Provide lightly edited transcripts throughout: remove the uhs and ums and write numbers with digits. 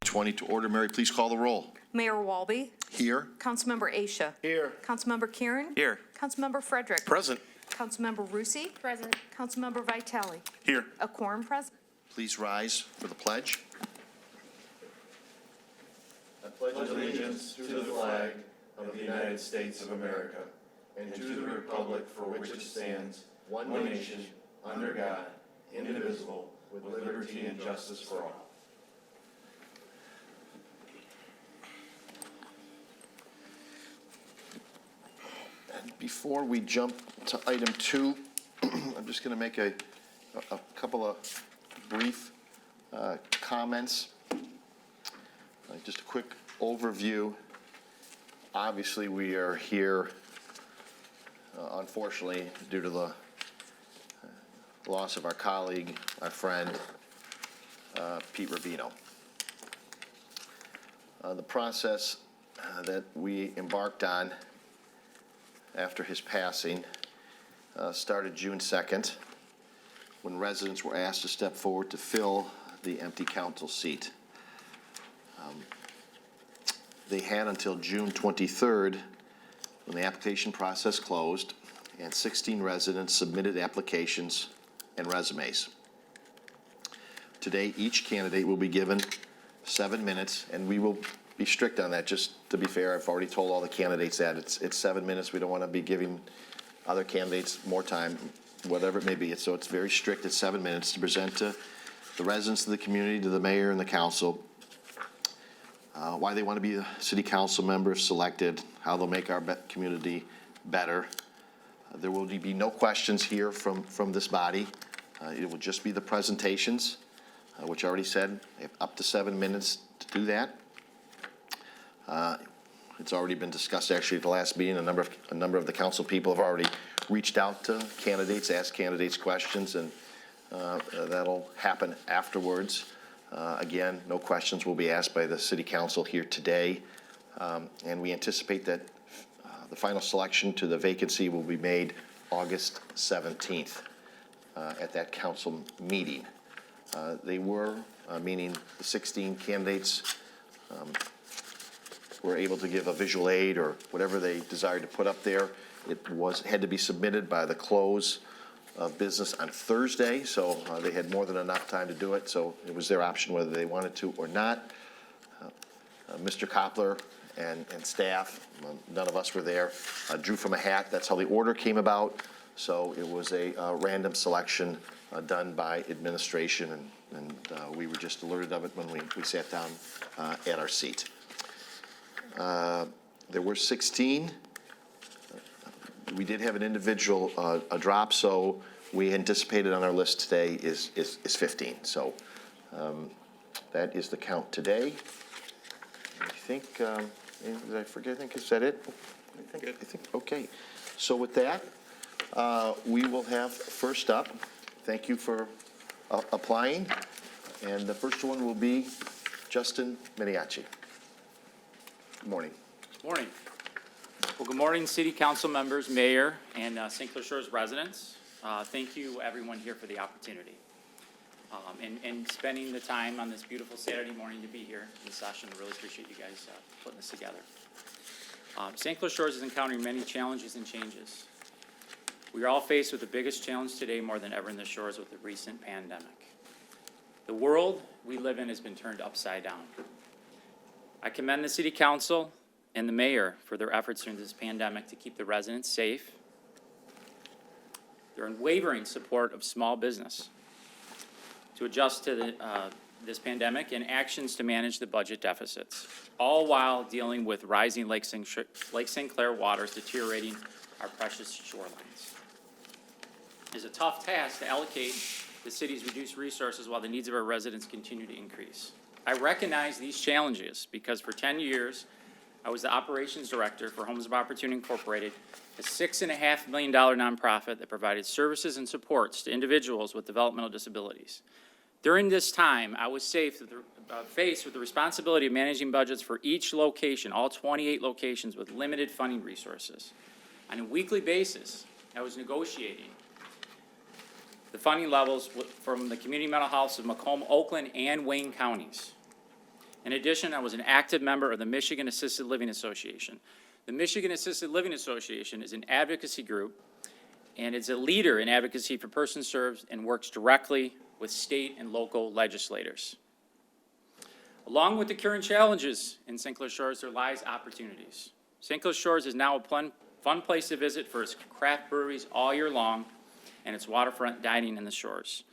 20 to order. Mary, please call the roll. Mayor Walby. Here. Councilmember Aisha. Here. Councilmember Kieran. Here. Councilmember Frederick. Present. Councilmember Rusi. Present. Councilmember Vitale. Here. A quorum present. Please rise for the pledge. I pledge allegiance to the flag of the United States of America and to the republic for which it stands, one nation, under God, indivisible, with liberty and justice for all. And before we jump to item 2, I'm just going to make a couple of brief comments. Just a quick overview. Obviously, we are here, unfortunately, due to the loss of our colleague, our friend, Pete Rubino. The process that we embarked on after his passing started June 2nd, when residents were asked to step forward to fill the empty council seat. They had until June 23rd, when the application process closed, and 16 residents submitted applications and resumes. Today, each candidate will be given 7 minutes, and we will be strict on that. Just to be fair, I've already told all the candidates that it's 7 minutes. We don't want to be giving other candidates more time, whatever it may be. So it's very strict at 7 minutes to present to the residents of the community, to the mayor and the council, why they want to be a city council member if selected, how they'll make our community better. There will be no questions here from this body. It will just be the presentations, which I already said, up to 7 minutes to do that. It's already been discussed actually at the last meeting. A number of the council people have already reached out to candidates, asked candidates questions, and that'll happen afterwards. Again, no questions will be asked by the city council here today. And we anticipate that the final selection to the vacancy will be made August 17th at that council meeting. They were, meaning the 16 candidates, were able to give a visual aid or whatever they desired to put up there. It had to be submitted by the close of business on Thursday, so they had more than enough time to do it, so it was their option whether they wanted to or not. Mr. Koppler and staff, none of us were there, drew from a hat. That's how the order came about, so it was a random selection done by administration, and we were just alerted of it when we sat down at our seat. There were 16. We did have an individual a drop, so we anticipated on our list today is 15. So that is the count today. I think, did I forget? I think, is that it? I think, okay. So with that, we will have first up, thank you for applying, and the first one will be Justin Miniacci. Good morning. Good morning. Well, good morning, City Council members, Mayor, and St. Clair Shores residents. Thank you, everyone here, for the opportunity and spending the time on this beautiful Saturday morning to be here in the session. I really appreciate you guys putting this together. St. Clair Shores is encountering many challenges and changes. We are all faced with the biggest challenge today more than ever in the shores with the recent pandemic. The world we live in has been turned upside down. I commend the City Council and the Mayor for their efforts during this pandemic to keep the residents safe, their unwavering support of small business, to adjust to this pandemic, and actions to manage the budget deficits, all while dealing with rising Lake St. Clair waters deteriorating our precious shorelines. It is a tough task to allocate the city's reduced resources while the needs of our residents continue to increase. I recognize these challenges because for 10 years, I was the operations director for Homes of Opportunity Incorporated, a $6.5 million nonprofit that provided services and supports to individuals with developmental disabilities. During this time, I was faced with the responsibility of managing budgets for each location, all 28 locations with limited funding resources. On a weekly basis, I was negotiating the funding levels from the community mental health of Macomb, Oakland, and Wayne counties. In addition, I was an active member of the Michigan Assisted Living Association. The Michigan Assisted Living Association is an advocacy group and is a leader in advocacy for persons served and works directly with state and local legislators. Along with the current challenges in St. Clair Shores, there lies opportunities. St. Clair Shores is now a fun place to visit for its craft breweries all year long and its waterfront dining in the shores.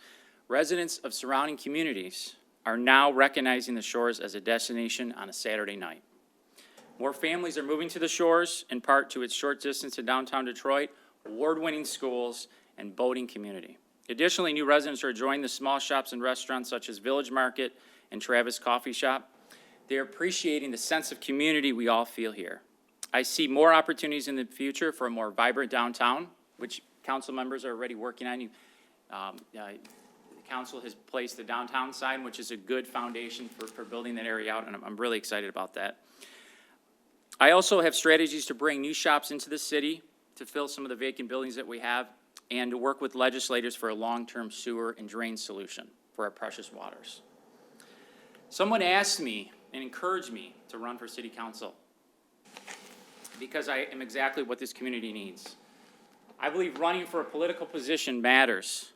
Residents of surrounding communities are now recognizing the shores as a destination on a Saturday night. More families are moving to the shores, in part to its short distance to downtown Detroit, award-winning schools, and boating community. Additionally, new residents are enjoying the small shops and restaurants such as Village Market and Travis Coffee Shop. They're appreciating the sense of community we all feel here. I see more opportunities in the future for a more vibrant downtown, which council members are already working on. The council has placed the downtown sign, which is a good foundation for building that area out, and I'm really excited about that. I also have strategies to bring new shops into the city to fill some of the vacant buildings that we have, and to work with legislators for a long-term sewer and drain solution for our precious waters. Someone asked me and encouraged me to run for city council because I am exactly what this community needs. I believe running for a political position matters.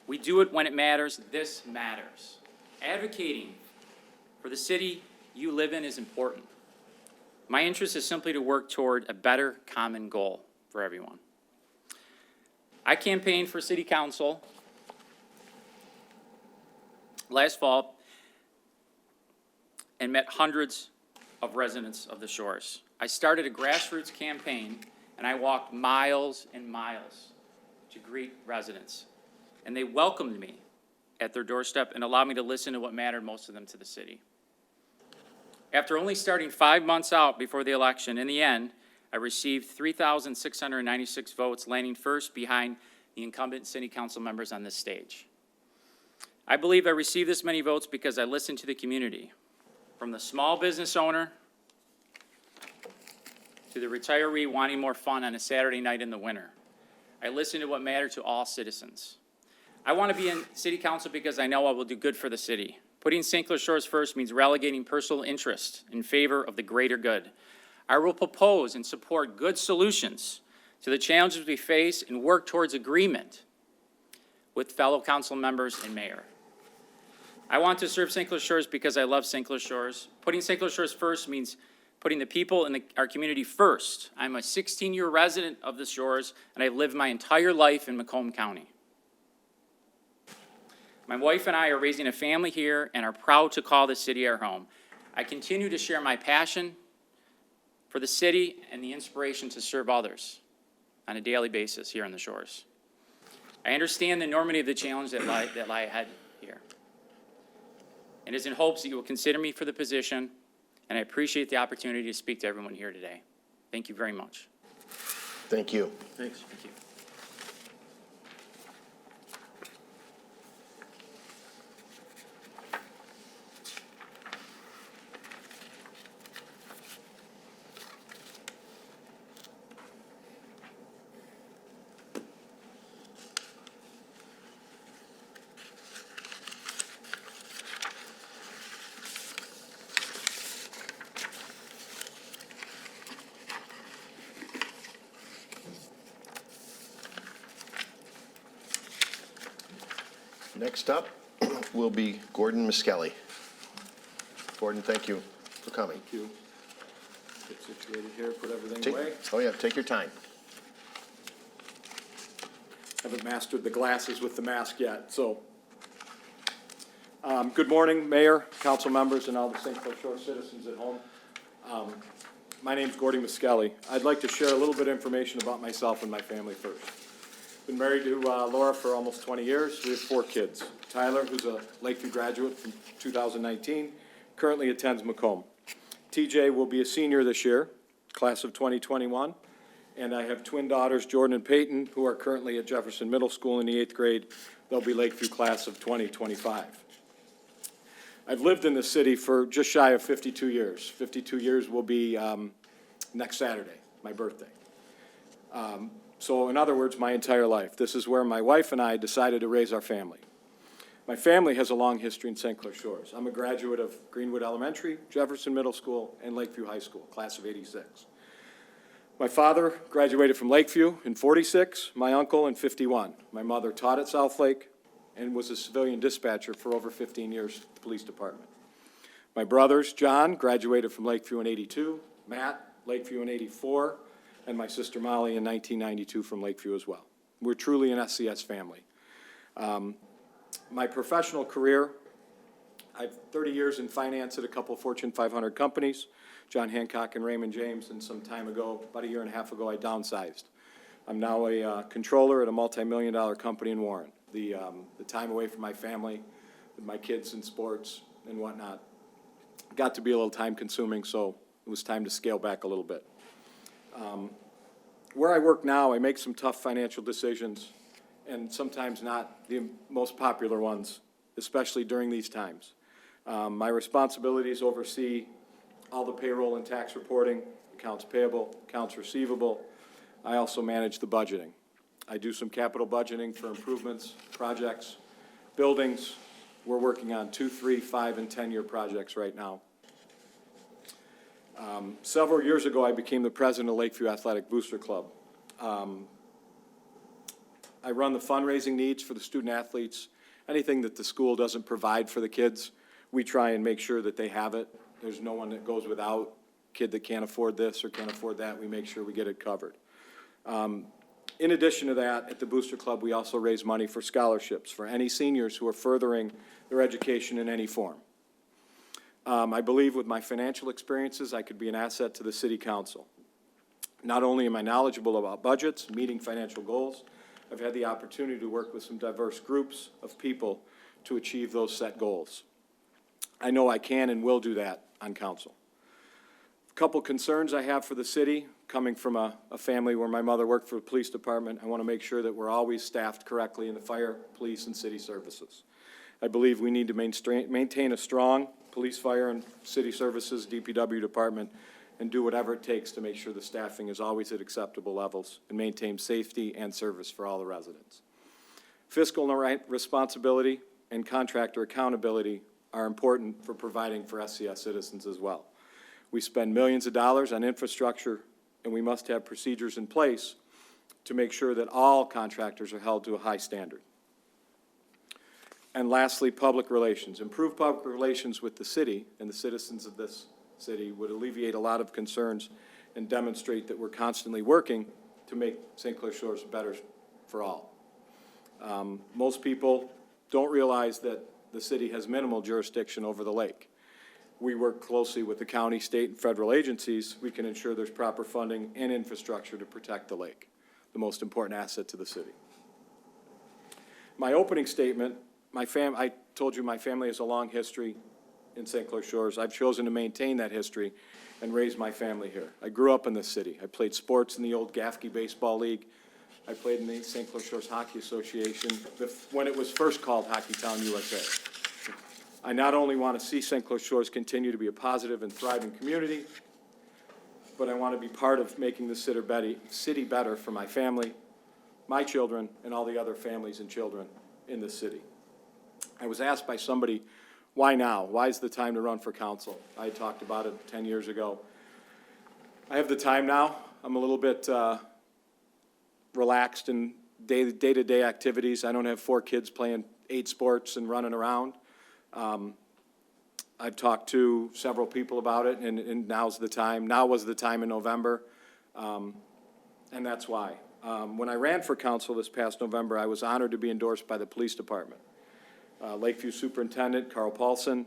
We do it when it matters. This matters. Advocating for the city you live in is important. My interest is simply to work toward a better common goal for everyone. I campaigned for city council last fall and met hundreds of residents of the shores. I started a grassroots campaign, and I walked miles and miles to greet residents. And they welcomed me at their doorstep and allowed me to listen to what mattered most to them to the city. After only starting 5 months out before the election, in the end, I received 3,696 votes, landing first behind the incumbent city council members on this stage. I believe I received this many votes because I listened to the community, from the small business owner to the retiree wanting more fun on a Saturday night in the winter. I listened to what mattered to all citizens. I want to be in city council because I know I will do good for the city. Putting St. Clair Shores first means relegating personal interest in favor of the greater good. I will propose and support good solutions to the challenges we face and work towards agreement with fellow council members and mayor. I want to serve St. Clair Shores because I love St. Clair Shores. Putting St. Clair Shores first means putting the people in our community first. I'm a 16-year resident of the Shores, and I've lived my entire life in Macomb County. My wife and I are raising a family here and are proud to call the city our home. I continue to share my passion for the city and the inspiration to serve others on a daily basis here on the Shores. I understand the enormity of the challenge that lie ahead here. And it's in hopes that you will consider me for the position, and I appreciate the opportunity to speak to everyone here today. Thank you very much. Thank you. Thanks. Thank you. Next up will be Gordon Miskelly. Gordon, thank you for coming. Thank you. Get situated here, put everything away. Oh yeah, take your time. Haven't mastered the glasses with the mask yet, so. Good morning, Mayor, council members, and all the St. Clair Shores citizens at home. My name's Gordon Miskelly. I'd like to share a little bit of information about myself and my family first. Been married to Laura for almost 20 years. We have 4 kids. Tyler, who's a Lakeview graduate from 2019, currently attends Macomb. TJ will be a senior this year, class of 2021. And I have twin daughters, Jordan and Peyton, who are currently at Jefferson Middle School in the 8th grade. They'll be Lakeview class of 2025. I've lived in the city for just shy of 52 years. 52 years will be next Saturday, my birthday. So in other words, my entire life. This is where my wife and I decided to raise our family. My family has a long history in St. Clair Shores. I'm a graduate of Greenwood Elementary, Jefferson Middle School, and Lakeview High School, class of '86. My father graduated from Lakeview in '46, my uncle in '51. My mother taught at Southlake and was a civilian dispatcher for over 15 years at the police department. My brothers, John, graduated from Lakeview in '82, Matt, Lakeview in '84, and my sister Molly in 1992 from Lakeview as well. We're truly an SCS family. My professional career, I've 30 years in finance at a couple of Fortune 500 companies, John Hancock and Raymond James, and some time ago, about a year and a half ago, I downsized. I'm now a controller at a multi-million-dollar company in Warren. The time away from my family, with my kids in sports and whatnot, got to be a little time-consuming, so it was time to scale back a little bit. Where I work now, I make some tough financial decisions, and sometimes not the most popular ones, especially during these times. My responsibilities oversee all the payroll and tax reporting, accounts payable, accounts receivable. I also manage the budgeting. I do some capital budgeting for improvements, projects, buildings. We're working on 2, 3, 5, and 10-year projects right now. Several years ago, I became the president of Lakeview Athletic Booster Club. I run the fundraising needs for the student athletes. Anything that the school doesn't provide for the kids, we try and make sure that they have it. There's no one that goes without. Kid that can't afford this or can't afford that, we make sure we get it covered. In addition to that, at the Booster Club, we also raise money for scholarships for any seniors who are furthering their education in any form. I believe with my financial experiences, I could be an asset to the city council. Not only am I knowledgeable about budgets, meeting financial goals, I've had the opportunity to work with some diverse groups of people to achieve those set goals. I know I can and will do that on council. A couple concerns I have for the city, coming from a family where my mother worked for the police department, I want to make sure that we're always staffed correctly in the fire, police, and city services. I believe we need to maintain a strong police, fire, and city services, DPW department, and do whatever it takes to make sure the staffing is always at acceptable levels and maintain safety and service for all the residents. Fiscal responsibility and contractor accountability are important for providing for SCS citizens as well. We spend millions of dollars on infrastructure, and we must have procedures in place to make sure that all contractors are held to a high standard. And lastly, public relations. Improved public relations with the city and the citizens of this city would alleviate a lot of concerns and demonstrate that we're constantly working to make St. Clair Shores better for all. Most people don't realize that the city has minimal jurisdiction over the lake. We work closely with the county, state, and federal agencies. We can ensure there's proper funding and infrastructure to protect the lake, the most important asset to the city. My opening statement, I told you my family has a long history in St. Clair Shores. I've chosen to maintain that history and raise my family here. I grew up in this city. I played sports in the old Gaffkey Baseball League. I played in the St. Clair Shores Hockey Association when it was first called Hockeytown USA. I not only want to see St. Clair Shores continue to be a positive and thriving community, but I want to be part of making the city better for my family, my children, and all the other families and children in this city. I was asked by somebody, why now? Why is the time to run for council? I talked about it 10 years ago. I have the time now. I'm a little bit relaxed in day-to-day activities. I don't have 4 kids playing 8 sports and running around. I've talked to several people about it, and now's the time. Now was the time in November, and that's why. When I ran for council this past November, I was honored to be endorsed by the police department. Lakeview Superintendent Carl Paulson,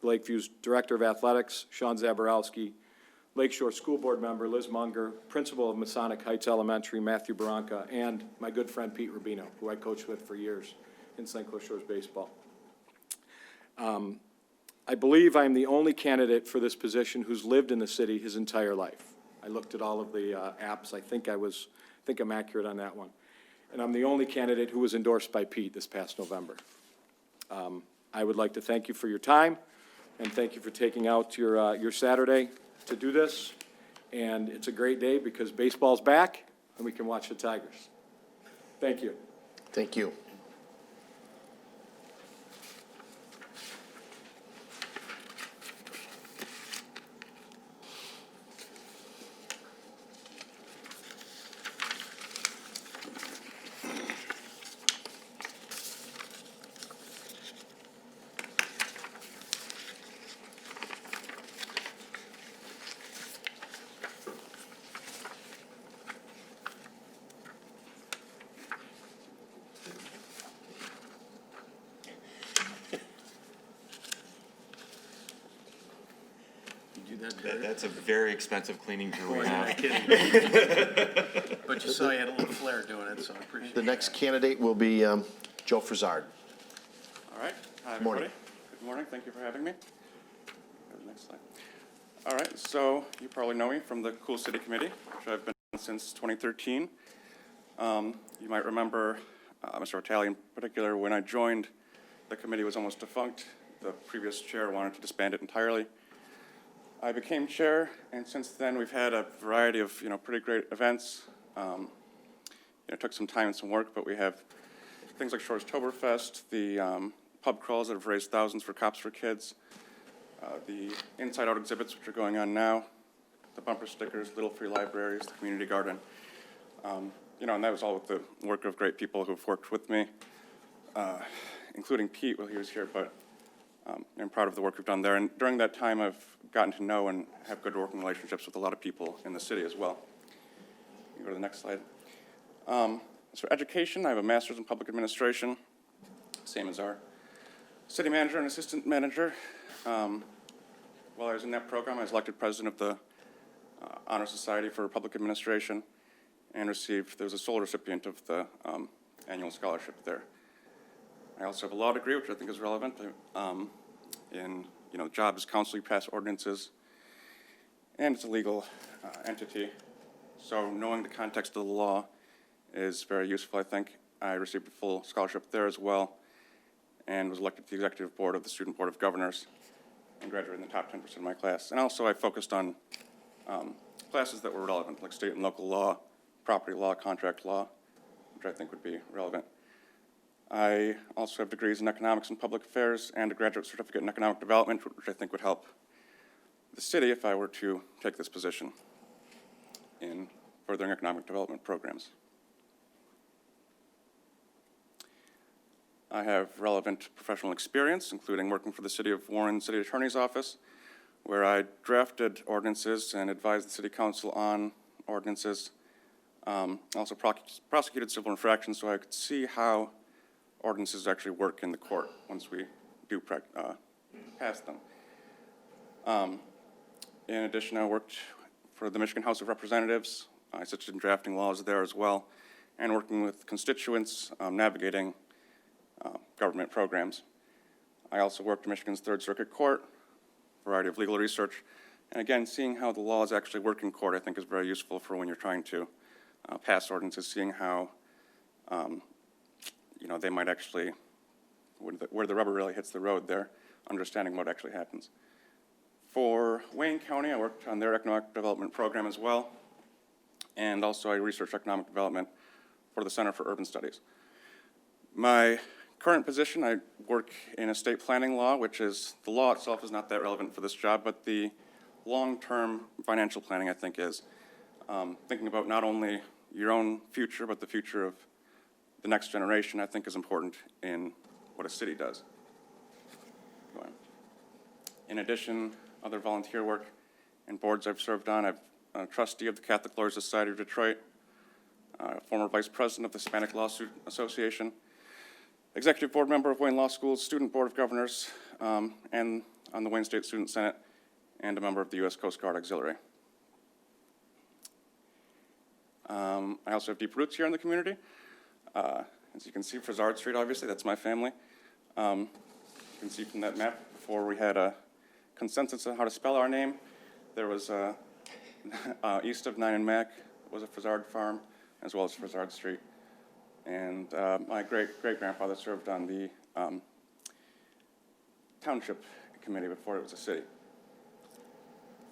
Lakeview's Director of Athletics Sean Zaborowski, Lakeshore School Board member Liz Munger, Principal of Masonic Heights Elementary Matthew Baranka, and my good friend Pete Rubino, who I coached with for years in St. Clair Shores baseball. I believe I'm the only candidate for this position who's lived in the city his entire life. I looked at all of the apps. I think I'm accurate on that one. And I'm the only candidate who was endorsed by Pete this past November. I would like to thank you for your time, and thank you for taking out your Saturday to do this. And it's a great day because baseball's back, and we can watch the Tigers. Thank you. Thank you. that dirt. That's a very expensive cleaning crew we You're have. not kidding. But you saw you had a little flair doing it, so I appreciate The that. next candidate will be Joe Frizard. All right. Hi, Morning. everybody. Good morning. Thank you for having me. Go to the next slide. All right. So you probably know me from the Cool City Committee, which I've been on since 2013. You might remember Mr. Vitale in particular. When I joined, the committee was almost defunct. The previous chair wanted to disband it entirely. I became chair, and since then we've had a variety of pretty great events. It took some time and some work, but we have things like Shortstoberfest, the pub crawls that have raised thousands for Cops for Kids, the Inside Out exhibits, which are going on now, the bumper stickers, Little Free Libraries, the community garden. And that was all with the work of great people who've worked with me, including Pete while he was here, but I'm proud of the work we've done there. And during that time, I've gotten to know and have good working relationships with a lot of people in the city as well. You go to the next slide. So education, I have a master's in public administration, same as our city manager and assistant manager. While I was in that program, I was elected president of the Honor Society for Public Administration and there was a sole recipient of the annual scholarship there. I also have a law degree, which I think is relevant in, job as counsel, you pass ordinances, and it's a legal entity. So knowing the context of the law is very useful, I think. I received a full scholarship there as well and was elected to the executive board of the Student Board of Governors and graduated in the top 10% of my class. And also I focused on classes that were relevant, like state and local law, property law, contract law, which I think would be relevant. I also have degrees in economics and public affairs and a graduate certificate in economic development, which I think would help the city if I were to take this position in furthering economic development programs. I have relevant professional experience, including working for the City of Warren City Attorney's Office, where I drafted ordinances and advised the City Council on ordinances. Also prosecuted civil infractions so I could see how ordinances actually work in the court once we do pass them. In addition, I worked for the Michigan House of Representatives. I assisted in drafting laws there as well, and working with constituents, navigating government programs. I also worked in Michigan's Third Circuit Court, a variety of legal research, and again, seeing how the laws actually work in court I think is very useful for when you're trying to pass ordinances, seeing how they might actually, where the rubber really hits the road there, understanding what actually happens. For Wayne County, I worked on their economic development program as well, and also I researched economic development for the Center for Urban Studies. My current position, I work in estate planning law, which is, the law itself is not that relevant for this job, but the long-term financial planning, I think, is thinking about not only your own future, but the future of the next generation, I think is important in what a city does. Go on. In addition, other volunteer work and boards I've served on, I'm a trustee of the Catholic Lawyers Society of Detroit, former vice president of the Hispanic Lawsuit Association, executive board member of Wayne Law School's Student Board of Governors, and on the Wayne State Student Senate, and a member of the U.S. Coast Guard Auxiliary. I also have deep roots here in the community. As you can see, Frizard Street, obviously, that's my family. You can see from that map, before we had a consensus on how to spell our name, there was east of 9 and Mac was a Frizard farm, as well as Frizard Street. And my great-grandfather served on the township committee before it was a city.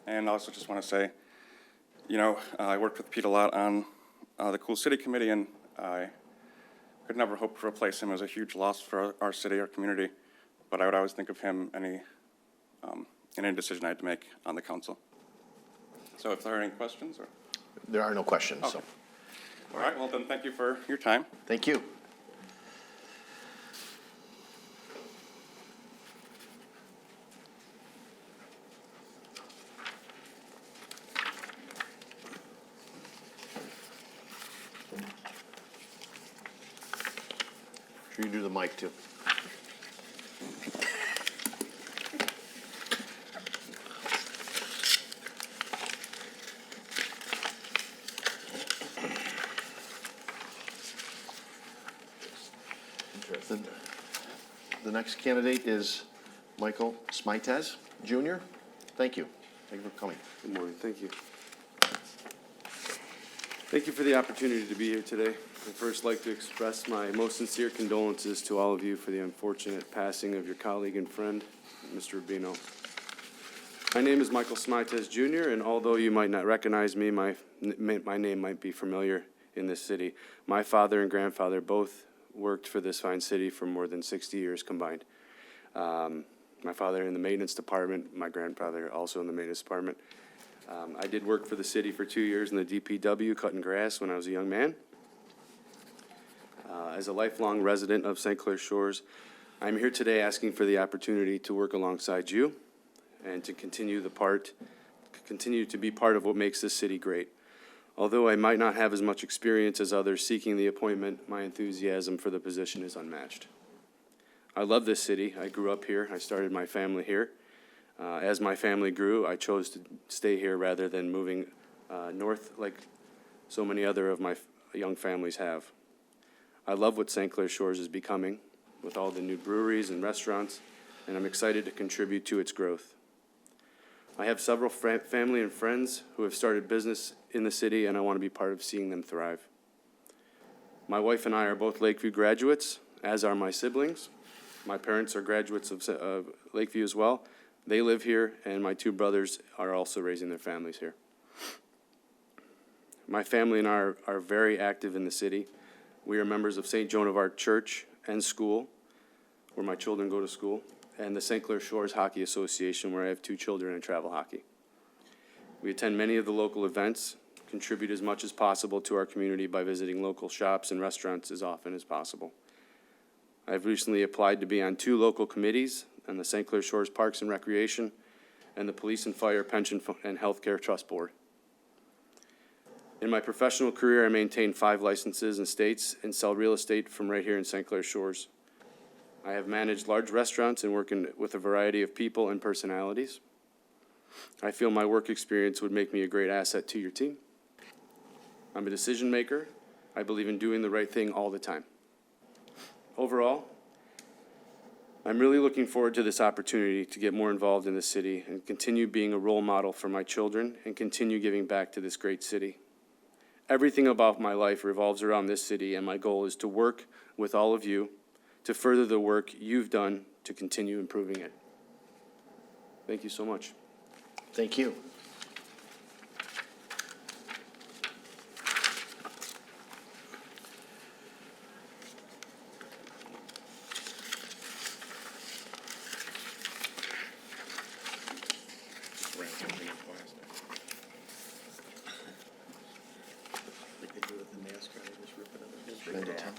And I also just want to say, I worked with Pete a lot on the Cool City Committee, and I could never hope to replace him. It was a huge loss for our city, our community, but I would always think of him in any decision I had to make on the council. So if there are any questions, or? There are no questions, so, Okay. All right, well then, thank you for your time. thank you. Sure you do the mic too. The next candidate is Michael Smitez Jr. Thank you. Thank you for coming. Good morning, thank you. Thank you for the opportunity to be here today. I'd first like to express my most sincere condolences to all of you for the unfortunate passing of your colleague and friend, Mr. Rubino. My name is Michael Smitez Jr., and although you might not recognize me, my name might be familiar in this city. My father and grandfather both worked for this fine city for more than 60 years combined. My father in the maintenance department, my grandfather also in the maintenance department. I did work for the city for 2 years in the DPW, cutting grass when I was a young man. As a lifelong resident of St. Clair Shores, I'm here today asking for the opportunity to work alongside you and to continue to be part of what makes this city great. Although I might not have as much experience as others seeking the appointment, my enthusiasm for the position is unmatched. I love this city. I grew up here. I started my family here. As my family grew, I chose to stay here rather than moving north like so many other of my young families have. I love what St. Clair Shores is becoming with all the new breweries and restaurants, and I'm excited to contribute to its growth. I have several family and friends who have started business in the city, and I want to be part of seeing them thrive. My wife and I are both Lakeview graduates, as are my siblings. My parents are graduates of Lakeview as well. They live here, and my two brothers are also raising their families here. My family and I are very active in the city. We are members of St. Joan of Arc Church and school, where my children go to school, and the St. Clair Shores Hockey Association, where I have two children in travel hockey. We attend many of the local events, contribute as much as possible to our community by visiting local shops and restaurants as often as possible. I've recently applied to be on 2 local committees on the St. Clair Shores Parks and Recreation and the Police and Fire Pension and Healthcare Trust Board. In my professional career, I maintain 5 licenses in states and sell real estate from right here in St. Clair Shores. I have managed large restaurants and work with a variety of people and personalities. I feel my work experience would make me a great asset to your team. I'm a decision maker. I believe in doing the right thing all the time. Overall, I'm really looking forward to this opportunity to get more involved in the city and continue being a role model for my children and continue giving back to this great city. Everything about my life revolves around this city, and my goal is to work with all of you to further the work you've done to continue improving it. Thank you so much. Thank you. Brenda, tell me.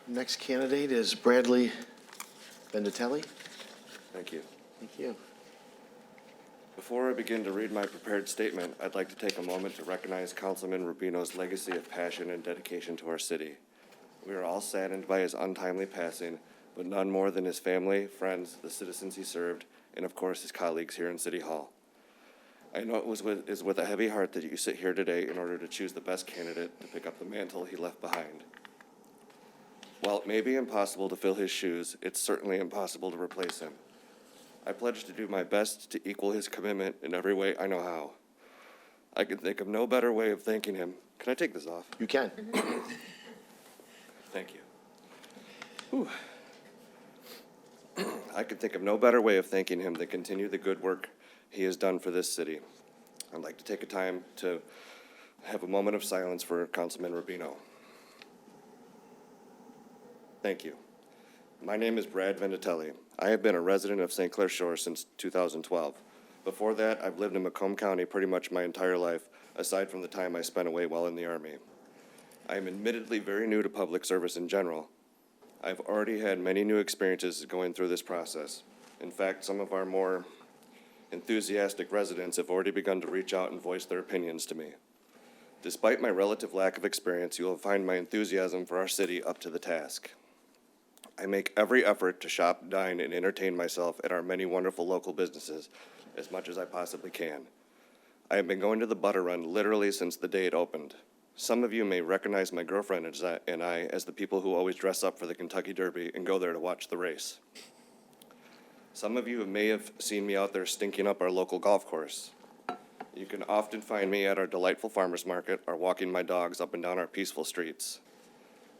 Next candidate is Bradley Vendatelli. Thank you. Thank you. Before I begin to read my prepared statement, I'd like to take a moment to recognize Councilman Rubino's legacy of passion and dedication to our city. We are all saddened by his untimely passing, but none more than his family, friends, the citizens he served, and of course his colleagues here in City Hall. I know it is with a heavy heart that you sit here today in order to choose the best candidate to pick up the mantle he left behind. While it may be impossible to fill his shoes, it's certainly impossible to replace him. I pledge to do my best to equal his commitment in every way I know how. I can think of no better way of thanking him. Can I take this off? You can. Thank you. I can think of no better way of thanking him than continue the good work he has done for this city. I'd like to take a time to have a moment of silence for Councilman Rubino. Thank you. My name is Brad Vendatelli. I have been a resident of St. Clair Shores since 2012. Before that, I've lived in Macomb County pretty much my entire life, aside from the time I spent away while in the Army. I am admittedly very new to public service in general. I've already had many new experiences going through this process, In fact, some of our more enthusiastic residents have already begun to reach out and voice their opinions to me. Despite my relative lack of experience, you will find my enthusiasm for our city up to the task. I make every effort to shop, dine, and entertain myself at our many wonderful local businesses as much as I possibly can. I have been going to the Butter Run literally since the day it opened. Some of you may recognize my girlfriend and I as the people who always dress up for the Kentucky Derby and go there to watch the race. Some of you may have seen me out there stinking up our local golf course. You can often find me at our delightful farmers market or walking my dogs up and down our peaceful streets.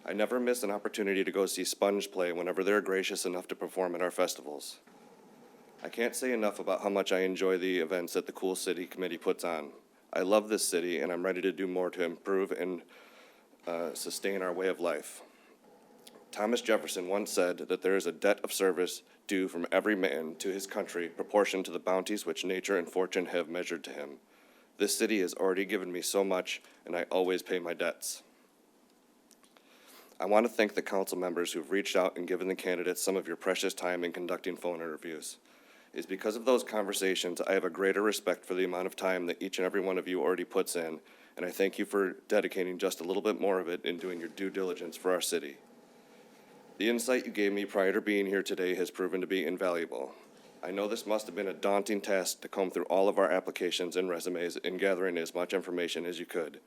I never miss an opportunity to go see Sponge play whenever they're gracious enough to perform at our festivals. I can't say enough about how much I enjoy the events that the Cool City Committee puts on. I love this city, and I'm ready to do more to improve and sustain our way of life. Thomas Jefferson once said that there is a debt of service due from every man to his country, proportioned to the bounties which nature and fortune have measured to him. This city has already given me so much, and I always pay my debts. I want to thank the council members who've reached out and given the candidates some of your precious time in conducting phone interviews. It's because of those conversations I have a greater respect for the amount of time that each and every one of you already puts in, and I thank you for dedicating just a little bit more of it in doing your due diligence for our city. The insight you gave me prior to being here today has proven to be invaluable. I know this must have been a daunting task to comb through all of our applications and resumes and gathering as much information as you could.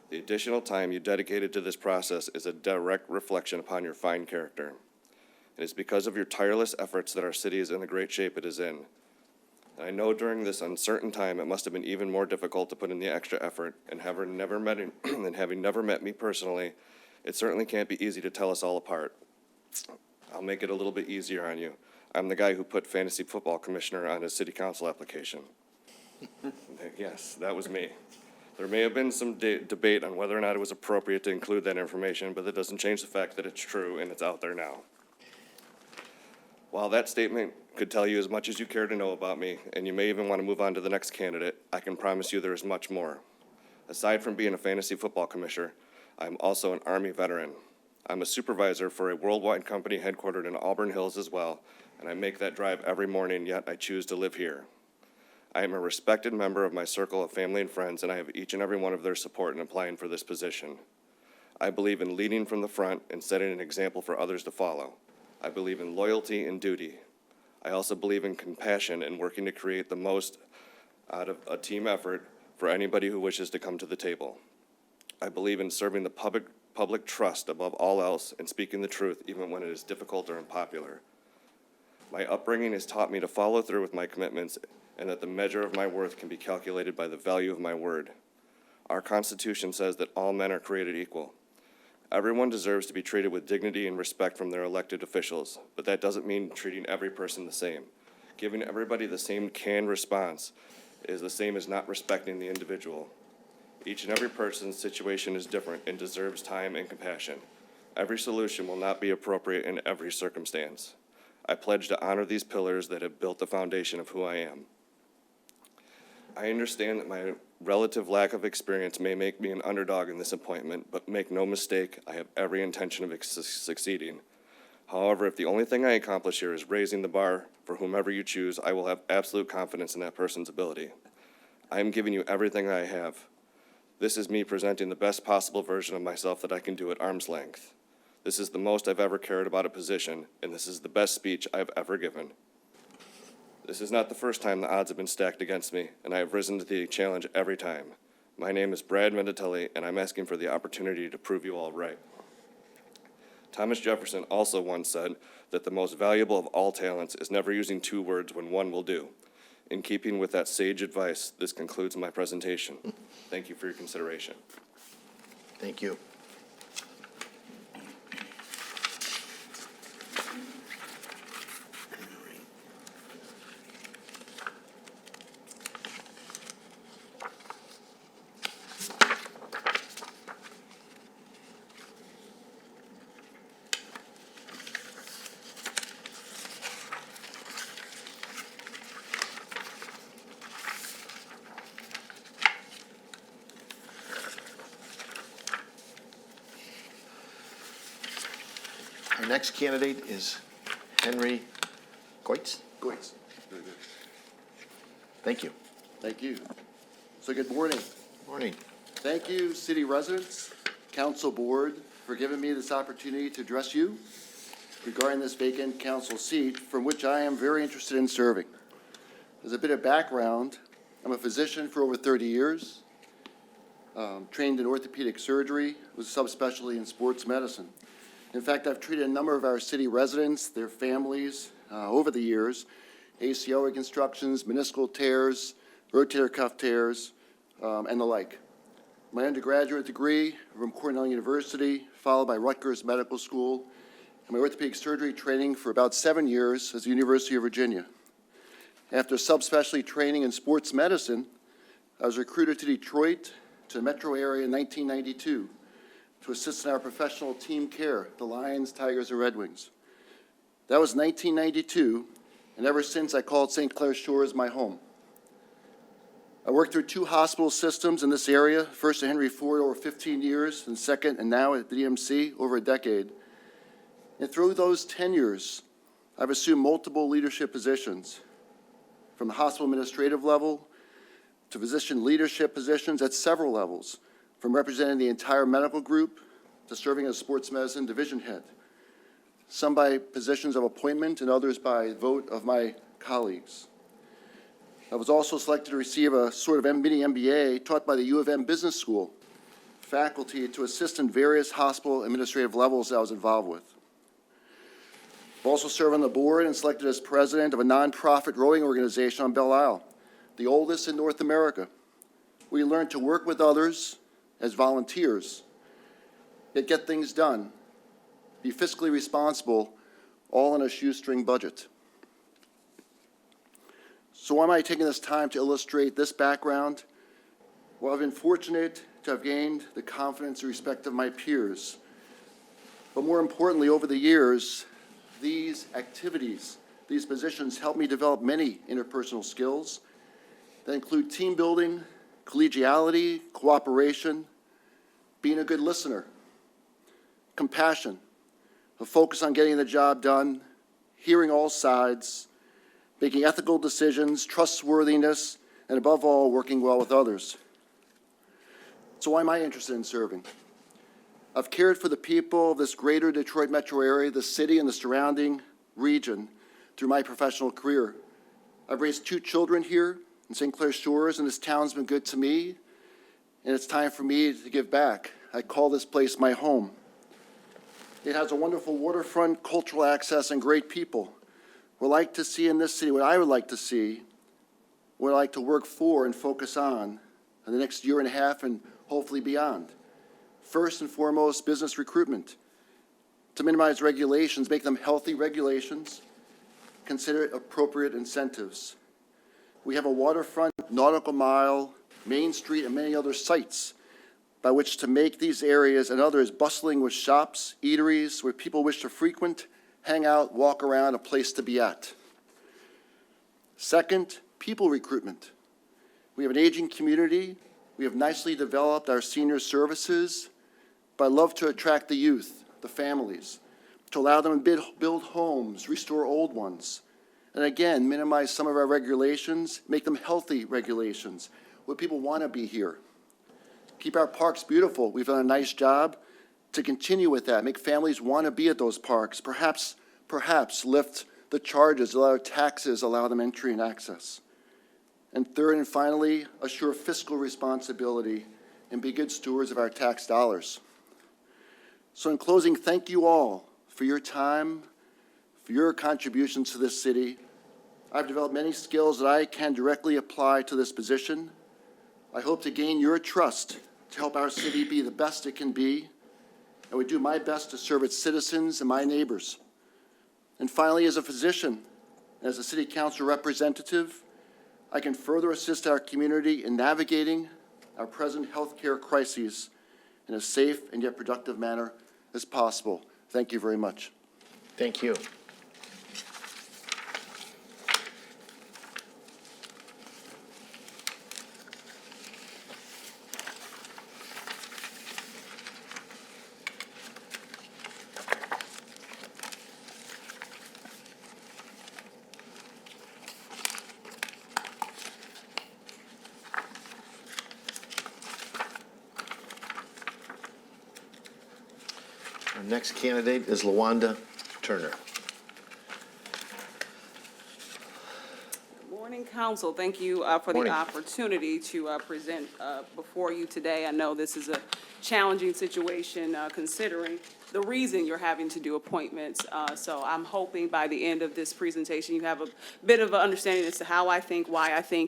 The additional time you dedicated to this process is a direct reflection upon your fine character. It is because of your tireless efforts that our city is in the great shape it is in. And I know during this uncertain time it must have been even more difficult to put in the extra effort, and having never met me personally, it certainly can't be easy to tell us all apart. I'll make it a little bit easier on you. I'm the guy who put fantasy football commissioner on his city council application. Yes, that was me. There may have been some debate on whether or not it was appropriate to include that information, but that doesn't change the fact that it's true and it's out there now. While that statement could tell you as much as you care to know about me, and you may even want to move on to the next candidate, I can promise you there is much more. Aside from being a fantasy football commissioner, I'm also an Army veteran. I'm a supervisor for a worldwide company headquartered in Auburn Hills as well, and I make that drive every morning, yet I choose to live here. I am a respected member of my circle of family and friends, and I have each and every one of their support in applying for this position. I believe in leading from the front and setting an example for others to follow. I believe in loyalty and duty. I also believe in compassion and working to create the most out of a team effort for anybody who wishes to come to the table. I believe in serving the public trust above all else and speaking the truth even when it is difficult or unpopular. My upbringing has taught me to follow through with my commitments and that the measure of my worth can be calculated by the value of my word. Our Constitution says that all men are created equal. Everyone deserves to be treated with dignity and respect from their elected officials, but that doesn't mean treating every person the same. Giving everybody the same canned response is the same as not respecting the individual. Each and every person's situation is different and deserves time and compassion. Every solution will not be appropriate in every circumstance. I pledge to honor these pillars that have built the foundation of who I am. I understand that my relative lack of experience may make me an underdog in this appointment, but make no mistake, I have every intention of succeeding. However, if the only thing I accomplish here is raising the bar for whomever you choose, I will have absolute confidence in that person's ability. I am giving you everything I have. This is me presenting the best possible version of myself that I can do at arm's length. This is the most I've ever cared about a position, and this is the best speech I've ever given. This is not the first time the odds have been stacked against me, and I have risen to the challenge every time. My name is Brad Menditelli, and I'm asking for the opportunity to prove you all right. Thomas Jefferson also once said that the most valuable of all talents is never using two words when one will do. In keeping with that sage advice, this concludes my presentation. Thank you for your consideration. Thank you. Our next candidate is Henry Great. Very good. Thank you. Thank you. So good morning. Morning. Thank you, city residents, council board, for giving me this opportunity to address you regarding this vacant council seat from which I am very interested in serving. As a bit of background, I'm a physician for over 30 years, trained in orthopedic surgery with a subspecialty in sports medicine. In fact, I've treated a number of our city residents, their families, over the years, ACL reconstructions, meniscal tears, rotator cuff tears, and the like. My undergraduate degree from Cornell University, followed by Rutgers Medical School, and my orthopedic surgery training for about 7 years at the University of Virginia. After subspecialty training in sports medicine, I was recruited to Detroit, to the metro area in 1992 to assist in our professional team care, the Lions, Tigers, and Red Wings. That was 1992, and ever since I called St. Clair Shores my home. I worked through 2 hospital systems in this area, first at Henry Ford over 15 years, and second, and now at the DMC over a decade. And through those tenures, I've assumed multiple leadership positions, from the hospital administrative level to physician leadership positions at several levels, from representing the entire medical group to serving as sports medicine division head, some by positions of appointment and others by vote of my colleagues. I was also selected to receive a sort of mini MBA taught by the U of M Business School faculty to assist in various hospital administrative levels that I was involved with. I've also served on the board and selected as president of a nonprofit rowing organization on Belle Isle, the oldest in North America. We learn to work with others as volunteers, yet get things done, be fiscally responsible, all in a shoestring budget. So why am I taking this time to illustrate this background? Well, I've been fortunate to have gained the confidence and respect of my peers. But more importantly, over the years, these activities, these positions help me develop many interpersonal skills that include team building, collegiality, cooperation, being a good listener, compassion, a focus on getting the job done, hearing all sides, making ethical decisions, trustworthiness, and above all, working well with others. So why am I interested in serving? I've cared for the people of this greater Detroit metro area, the city, and the surrounding region through my professional career. I've raised 2 children here in St. Clair Shores, and this town's been good to me, and it's time for me to give back. I call this place my home. It has a wonderful waterfront, cultural access, and great people. What I like to see in this city, what I would like to see, what I like to work for and focus on in the next year and a half and hopefully beyond. First and foremost, business recruitment. To minimize regulations, make them healthy regulations, consider appropriate incentives. We have a waterfront, nautical mile, Main Street, and many other sites by which to make these areas and others bustling with shops, eateries, where people wish to frequent, hang out, walk around, a place to be at. Second, people recruitment. We have an aging community. We have nicely developed our senior services, but I love to attract the youth, the families, to allow them to build homes, restore old ones, and again, minimize some of our regulations, make them healthy regulations, where people want to be here. Keep our parks beautiful. We've done a nice job to continue with that, make families want to be at those parks, perhaps lift the charges, allow taxes, allow them entry and access. And third and finally, assure fiscal responsibility and be good stewards of our tax dollars. So in closing, thank you all for your time, for your contributions to this city. I've developed many skills that I can directly apply to this position. I hope to gain your trust to help our city be the best it can be. I would do my best to serve its citizens and my neighbors. And finally, as a physician, as a city council representative, I can further assist our community in navigating our present healthcare crises in a safe and yet productive manner as possible. Thank you very much. Thank you. Our next candidate is LaWanda Turner. Morning, Council. Thank you for the Morning. opportunity to present before you today. I know this is a challenging situation considering the reason you're having to do appointments. So I'm hoping by the end of this presentation, you have a bit of an understanding as to how I think,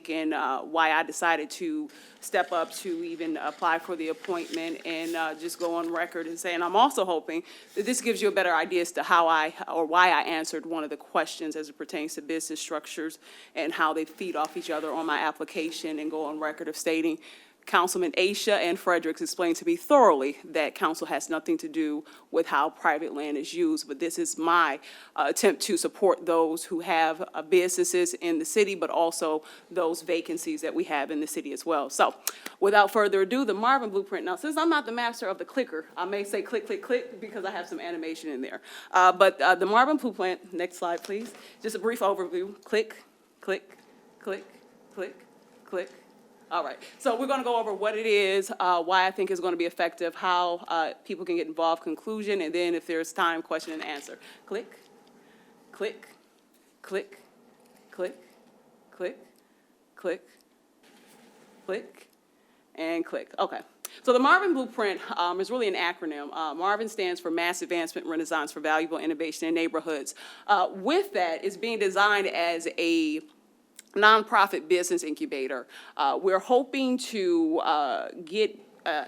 and why I decided to step up to even apply for the appointment and just go on record and say, and I'm also hoping that this gives you a better idea as to how why I answered one of the questions as it pertains to business structures and how they feed off each other on my application, and go on record of stating Councilman Aisha and Fredericks explained to me thoroughly that council has nothing to do with how private land is used, but this is my attempt to support those who have businesses in the city, but also those vacancies that we have in the city as well. So without further ado, the Marvin Blueprint. Now, since I'm not the master of the clicker, I may say click, click, click because I have some animation in there. But the Marvin Blueprint, next slide, please. Just a brief overview. Click, click, click, click, click. All right, so we're going to go over what it is, why I think it's going to be effective, how people can get involved, conclusion, and then if there's time, question and answer. Click, click, click, click, click, click, click, and click. Okay. So the Marvin Blueprint is really an acronym. Marvin stands for Mass Advancement Renaissance for Valuable Innovation in Neighborhoods. With that, it's being designed as a nonprofit business incubator. We're hoping to get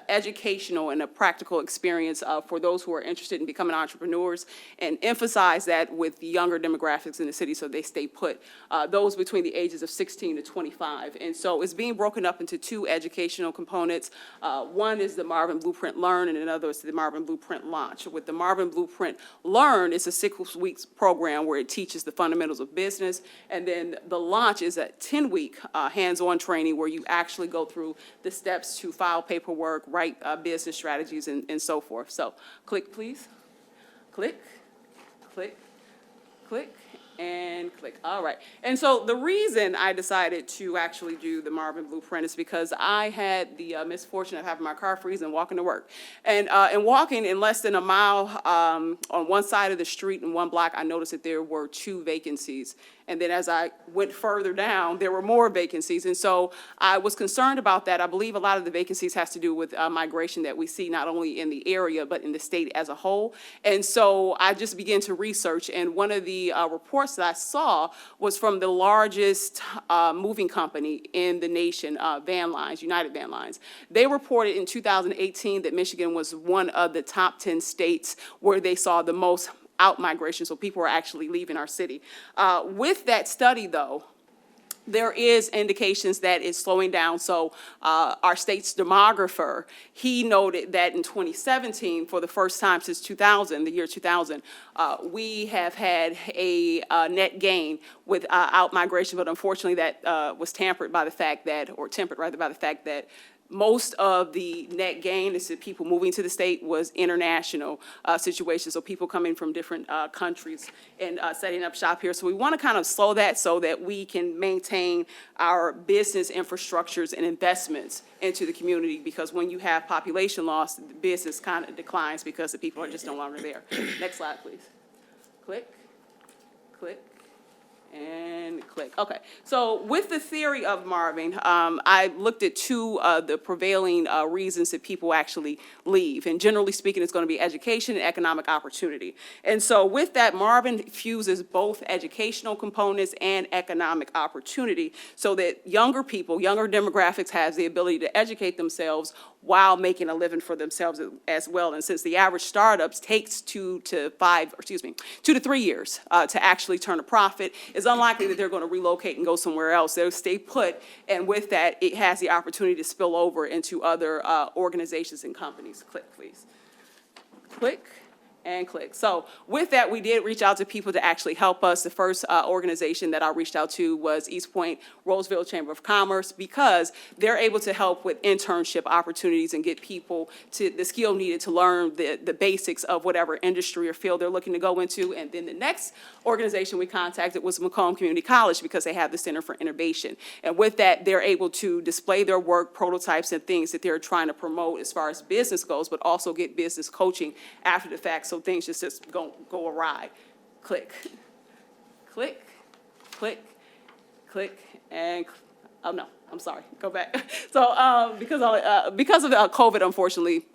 educational and a practical experience for those who are interested in becoming entrepreneurs, and emphasize that with younger demographics in the city so they stay put, those between the ages of 16 to 25. And so it's being broken up into two educational components. One is the Marvin Blueprint Learn, and another is the Marvin Blueprint Launch. With the Marvin Blueprint Learn, it's a 6-week program where it teaches the fundamentals of business, and then the Launch is a 10-week hands-on training where you actually go through the steps to file paperwork, write business strategies, and so forth. So click, please. Click, click, click, and click. All right. And so the reason I decided to actually do the Marvin Blueprint is because I had the misfortune of having my car freeze and walking to work. And walking in less than a mile on one side of the street in one block, I noticed that there were 2 vacancies. And then as I went further down, there were more vacancies. And so I was concerned about that. I believe a lot of the vacancies has to do with migration that we see not only in the area, but in the state as a whole. And so I just began to research. And one of the reports that I saw was from the largest moving company in the nation, Van Lines, United Van Lines. They reported in 2018 that Michigan was one of the top 10 states where they saw the most out-migration, so people are actually leaving our city. With that study, though, there is indications that it's slowing down. So our state's demographer, he noted that in 2017, for the first time since 2000, the year 2000, we have had a net gain with out-migration, but unfortunately that was tempered by the fact that most of the net gain is that people moving to the state was international situations, so people coming from different countries and setting up shop here. So we want to kind of slow that so that we can maintain our business infrastructures and investments into the community, because when you have population loss, the business kind of declines because the people are just no longer there. Next slide, please. Click, click, and click. Okay, so with the theory of Marvin, I looked at 2 of the prevailing reasons that people actually leave. And generally speaking, it's going to be education and economic opportunity. And so with that, Marvin fuses both educational components and economic opportunity so that younger people, younger demographics have the ability to educate themselves while making a living for themselves as well. And since the average startups takes 2 to 3 years to actually turn a profit, it's unlikely that they're going to relocate and go somewhere else. They'll stay put, and with that, it has the opportunity to spill over into other organizations and companies. Click, please. Click. And click. So with that, we did reach out to people to actually help us. The first organization that I reached out to was East Point Roseville Chamber of Commerce, because they're able to help with internship opportunities and get people to the skill needed to learn the basics of whatever industry or field they're looking to go into. And then the next organization we contacted was Macomb Community College, because they have the Center for Innovation. And with that, they're able to display their work, prototypes, and things that they're trying to promote as far as business goes, but also get business coaching after the fact, so things just go awry. Click, click, click, click, and, oh no, I'm sorry, go back. So because of COVID, unfortunately,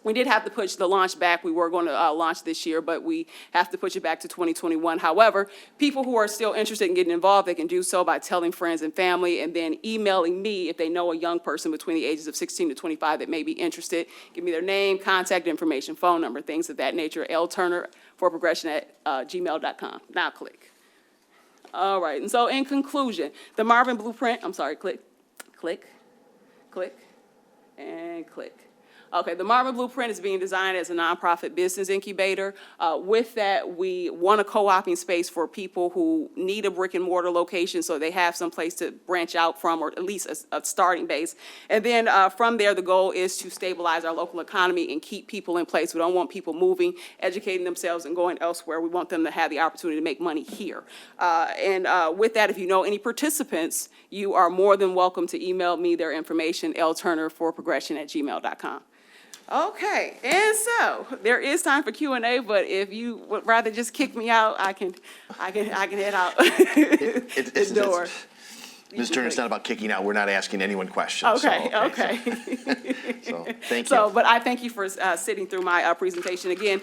we did have to push the launch back. We were going to launch this year, but we have to push it back to 2021. However, people who are still interested in getting involved, they can do so by telling friends and family and then emailing me if they know a young person between the ages of 16 to 25 that may be interested. Give me their name, contact information, phone number, things of that nature. lturner4progression@gmail.com. Now click. All right, and so in conclusion, the Marvin Blueprint, I'm sorry, click, click, click, and click. Okay, the Marvin Blueprint is being designed as a nonprofit business incubator. With that, we want a co-oping space for people who need a brick and mortar location so they have some place to branch out from, or at least a starting base. And then from there, the goal is to stabilize our local economy and keep people in place. We don't want people moving, educating themselves, and going elsewhere. We want them to have the opportunity to make money here. And with that, if you know any participants, you are more than welcome to email me their information, lturner4progression@gmail.com. Okay, and so there is time for Q&A, but if you would rather just kick me out, I can head out the door. Ms. Turner, it's not about kicking out. We're not asking anyone questions. so, Okay. So, thank So, you. but I thank you for sitting through my presentation. Again,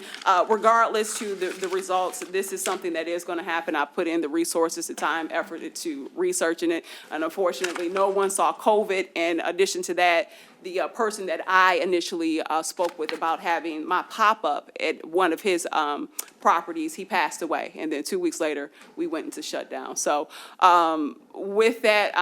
regardless to the results, this is something that is going to happen. I put in the resources, the time, effort to researching it, and unfortunately, no one saw COVID. In addition to that, the person that I initially spoke with about having my pop-up at one of his properties, he passed away. And then 2 weeks later, we went into shutdown. So with that,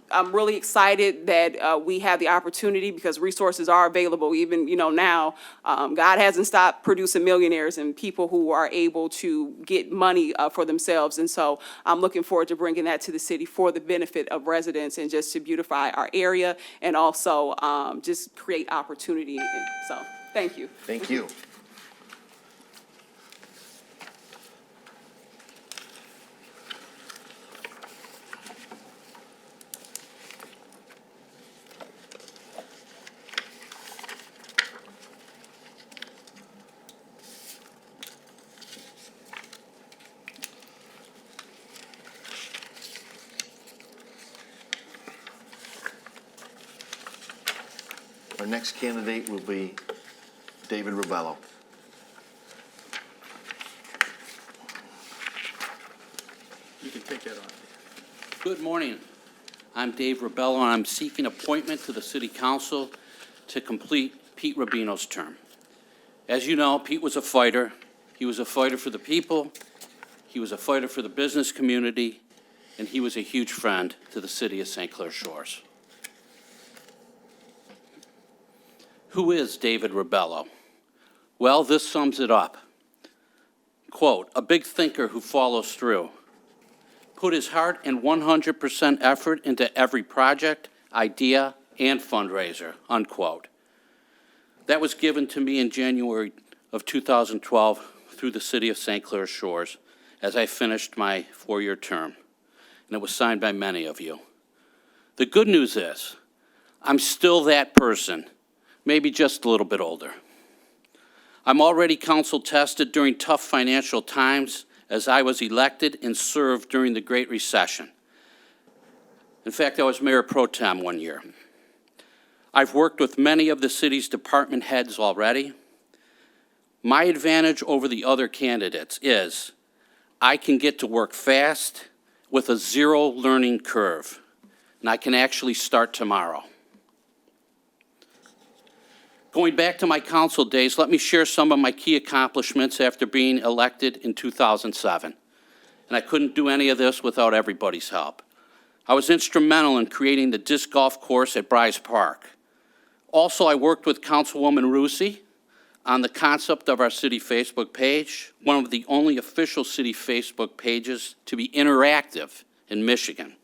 I'm really excited that we have the opportunity because resources are available even, now. God hasn't stopped producing millionaires and people who are able to get money for themselves. And so I'm looking forward to bringing that to the city for the benefit of residents and just to beautify our area and also just create opportunity. And so, thank you. Thank you. Our next candidate will be David Rubello. You can take that on. Good morning. I'm Dave Rubello, and I'm seeking appointment to the City Council to complete Pete Rubino's term. As you know, Pete was a fighter. He was a fighter for the people, he was a fighter for the business community, and he was a huge friend to the city of St. Clair Shores. Who is David Rubello? Well, this sums it up. Quote, a big thinker who follows through. Put his heart and 100% effort into every project, idea, and fundraiser, unquote. That was given to me in January of 2012 through the city of St. Clair Shores as I finished my 4-year term, and it was signed by many of you. The good news is, I'm still that person, maybe just a little bit older. I'm already council tested during tough financial times as I was elected and served during the Great Recession. In fact, I was mayor pro tem one year. I've worked with many of the city's department heads already. My advantage over the other candidates is I can get to work fast with a 0 learning curve, and I can actually start tomorrow. Going back to my council days, let me share some of my key accomplishments after being elected in 2007. And I couldn't do any of this without everybody's help. I was instrumental in creating the disc golf course at Bryce Park. Also, I worked with Councilwoman Rusi on the concept of our city Facebook page, one of the only official city Facebook pages to be interactive in Michigan.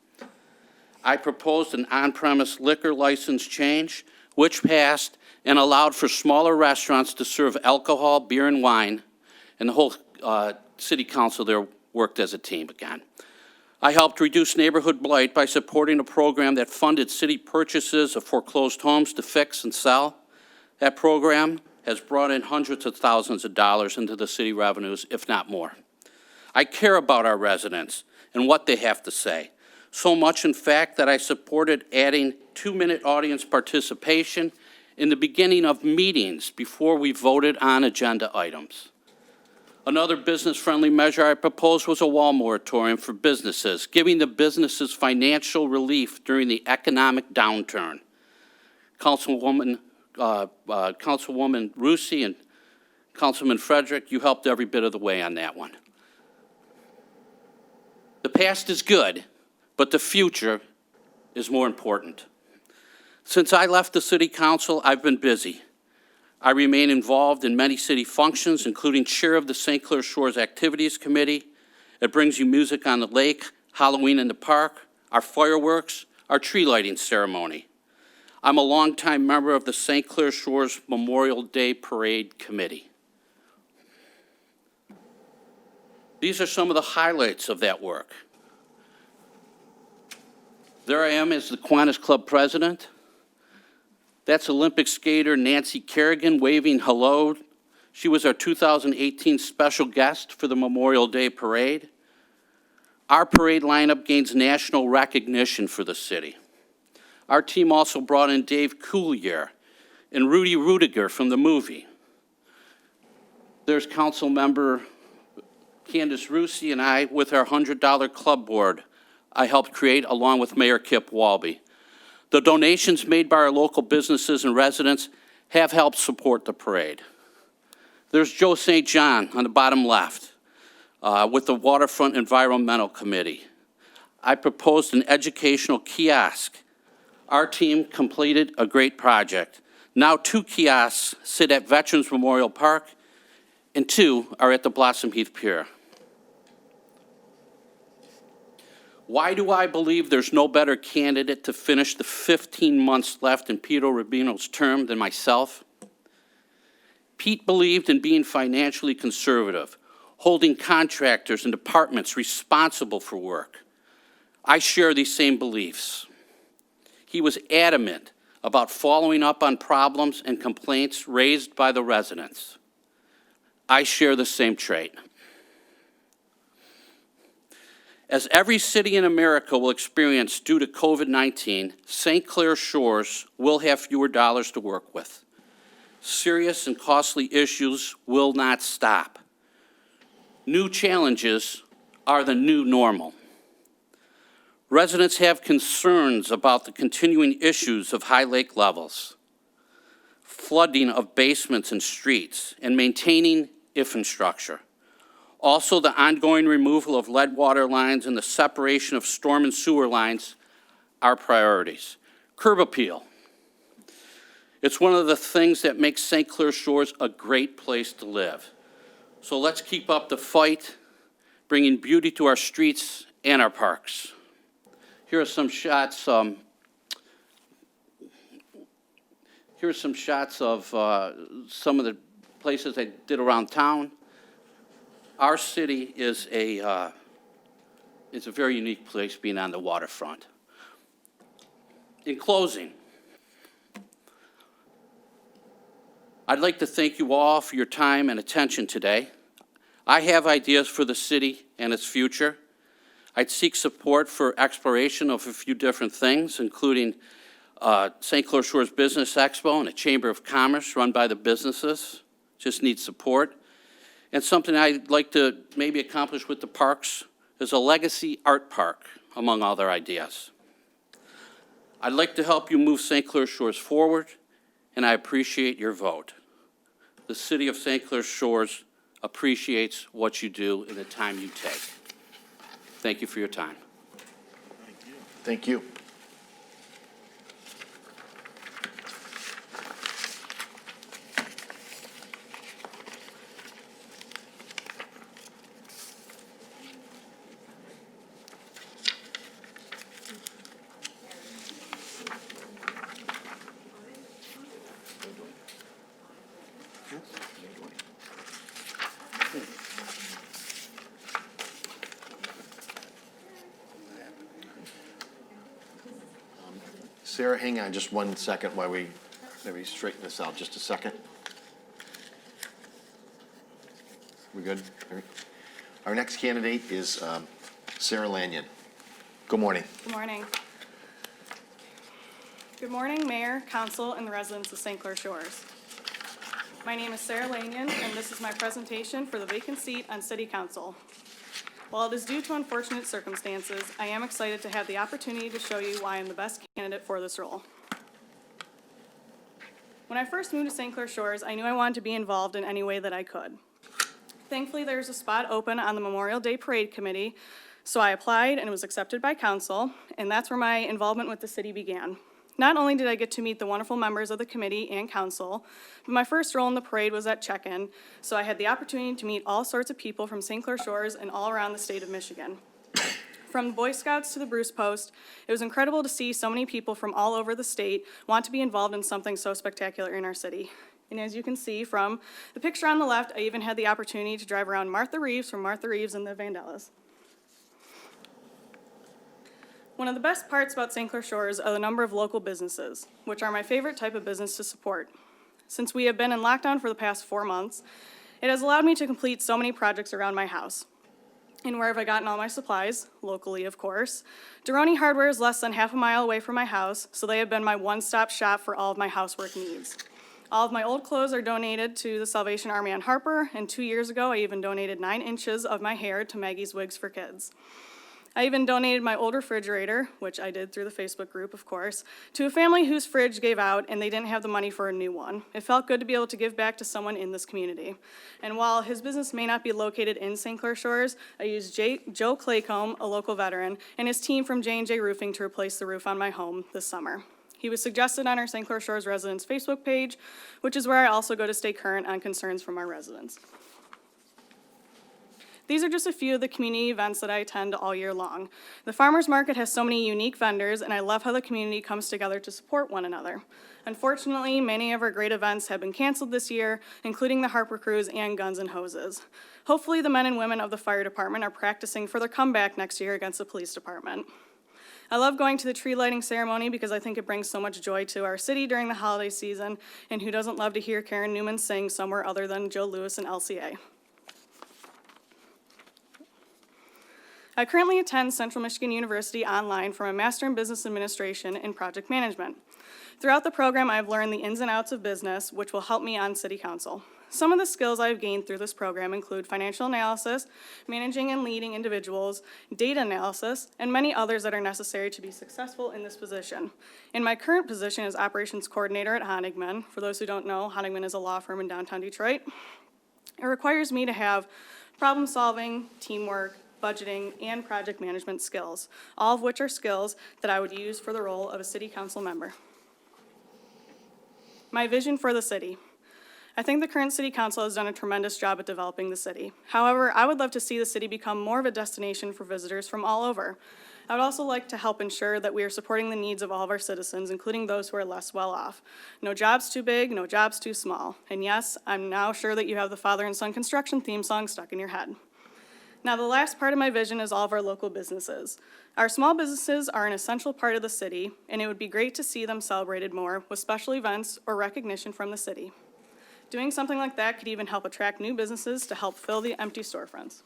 I proposed an on-premise liquor license change, which passed and allowed for smaller restaurants to serve alcohol, beer, and wine, and the whole city council there worked as a team again. I helped reduce neighborhood blight by supporting a program that funded city purchases of foreclosed homes to fix and sell. That program has brought in hundreds of thousands of dollars into the city revenues, if not more. I care about our residents and what they have to say. So much, in fact, that I supported adding 2-minute audience participation in the beginning of meetings before we voted on agenda items. Another business-friendly measure I proposed was a wall moratorium for businesses, giving the businesses financial relief during the economic downturn. Councilwoman Rusi and Councilman Frederick, you helped every bit of the way on that one. The past is good, but the future is more important. Since I left the City Council, I've been busy. I remain involved in many city functions, including chair of the St. Clair Shores Activities Committee. It brings you music on the lake, Halloween in the park, our fireworks, our tree lighting ceremony. I'm a longtime member of the St. Clair Shores Memorial Day Parade Committee. These are some of the highlights of that work. There I am as the Kiwanis Club president. That's Olympic skater Nancy Kerrigan waving hello. She was our 2018 special guest for the Memorial Day Parade. Our parade lineup gains national recognition for the city. Our team also brought in Dave Coulier and Rudy Rudiger from the movie. There's Council Member Candace Rusi and I with our $100 club board I helped create along with Mayor Kip Walby. The donations made by our local businesses and residents have helped support the parade. There's Joe St. John on the bottom left with the Waterfront Environmental Committee. I proposed an educational kiosk. Our team completed a great project. Now 2 kiosks sit at Veterans Memorial Park and 2 are at the Blossom Heath Pier. Why do I believe there's no better candidate to finish the 15 months left in Pete Rubino's term than myself? Pete believed in being financially conservative, holding contractors and departments responsible for work. I share these same beliefs. He was adamant about following up on problems and complaints raised by the residents. I share the same trait. As every city in America will experience due to COVID-19, St. Clair Shores will have fewer dollars to work with. Serious and costly issues will not stop. New challenges are the new normal. Residents have concerns about the continuing issues of high lake levels, flooding of basements and streets, and maintaining infrastructure. Also, the ongoing removal of lead water lines and the separation of storm and sewer lines are priorities. Curb appeal. It's one of the things that makes St. Clair Shores a great place to live. So let's keep up the fight, bringing beauty to our streets and our parks. Here are some shots. Here are some shots of some of the places I did around town. Our city is a very unique place being on the waterfront. In closing, I'd like to thank you all for your time and attention today. I have ideas for the city and its future. I'd seek support for exploration of a few different things, including St. Clair Shores Business Expo and a Chamber of Commerce run by the businesses. Just need support. And something I'd like to maybe accomplish with the parks is a legacy art park, among other ideas. I'd like to help you move St. Clair Shores forward, and I appreciate your vote. The city of St. Clair Shores appreciates what you do and the time you take. Thank you for your time. Thank you. Sarah, hang on just 1 second while we maybe straighten this out just a second. We good? Our next candidate is Sarah Lanyon. Good morning. Good morning. Good morning, Mayor, Council, and the residents of St. Clair Shores. My name is Sarah Lanyon, and this is my presentation for the vacant seat on City Council. While it is due to unfortunate circumstances, I am excited to have the opportunity to show you why I'm the best candidate for this role. When I first moved to St. Clair Shores, I knew I wanted to be involved in any way that I could. Thankfully, there was a spot open on the Memorial Day Parade Committee, so I applied and was accepted by council, and that's where my involvement with the city began. Not only did I get to meet the wonderful members of the committee and council, but my first role in the parade was at check-in, so I had the opportunity to meet all sorts of people from St. Clair Shores and all around the state of Michigan. From the Boy Scouts to the Bruce Post, it was incredible to see so many people from all over the state want to be involved in something so spectacular in our city. And as you can see from the picture on the left, I even had the opportunity to drive around Martha Reeves from Martha Reeves and the Vandellas. One of the best parts about St. Clair Shores are the number of local businesses, which are my favorite type of business to support. Since we have been in lockdown for the past 4 months, it has allowed me to complete so many projects around my house. And where have I gotten all my supplies? Locally, of course. Duroni Hardware is less than half a mile away from my house, so they have been my one-stop shop for all of my housework needs. All of my old clothes are donated to the Salvation Army on Harper, and 2 years ago, I even donated 9 inches of my hair to Maggie's Wigs for Kids. I even donated my old refrigerator, which I did through the Facebook group, of course, to a family whose fridge gave out and they didn't have the money for a new one. It felt good to be able to give back to someone in this community. And while his business may not be located in St. Clair Shores, I used Joe Claycomb, a local veteran, and his team from J&J Roofing to replace the roof on my home this summer. He was suggested on our St. Clair Shores residents Facebook page, which is where I also go to stay current on concerns from our residents. These are just a few of the community events that I attend all year long. The farmers market has so many unique vendors, and I love how the community comes together to support one another. Unfortunately, many of our great events have been canceled this year, including the Harper Cruise and Guns and Hoses. Hopefully, the men and women of the fire department are practicing for their comeback next year against the police department. I love going to the tree lighting ceremony because I think it brings so much joy to our city during the holiday season, and who doesn't love to hear Karen Newman sing somewhere other than Joe Louis and LCA? I currently attend Central Michigan University online for a Master in Business Administration and Project Management. Throughout the program, I've learned the ins and outs of business, which will help me on City Council. Some of the skills I've gained through this program include financial analysis, managing and leading individuals, data analysis, and many others that are necessary to be successful in this position. In my current position as Operations Coordinator at Honigman, for those who don't know, Honigman is a law firm in downtown Detroit. It requires me to have problem solving, teamwork, budgeting, and project management skills, all of which are skills that I would use for the role of a city council member. My vision for the city. I think the current city council has done a tremendous job at developing the city. However, I would love to see the city become more of a destination for visitors from all over. I would also like to help ensure that we are supporting the needs of all of our citizens, including those who are less well off. No job's too big, no job's too small. And yes, I'm now sure that you have the Father and Son construction theme song stuck in your head. Now, the last part of my vision is all of our local businesses. Our small businesses are an essential part of the city, and it would be great to see them celebrated more with special events or recognition from the city. Doing something like that could even help attract new businesses to help fill the empty storefronts.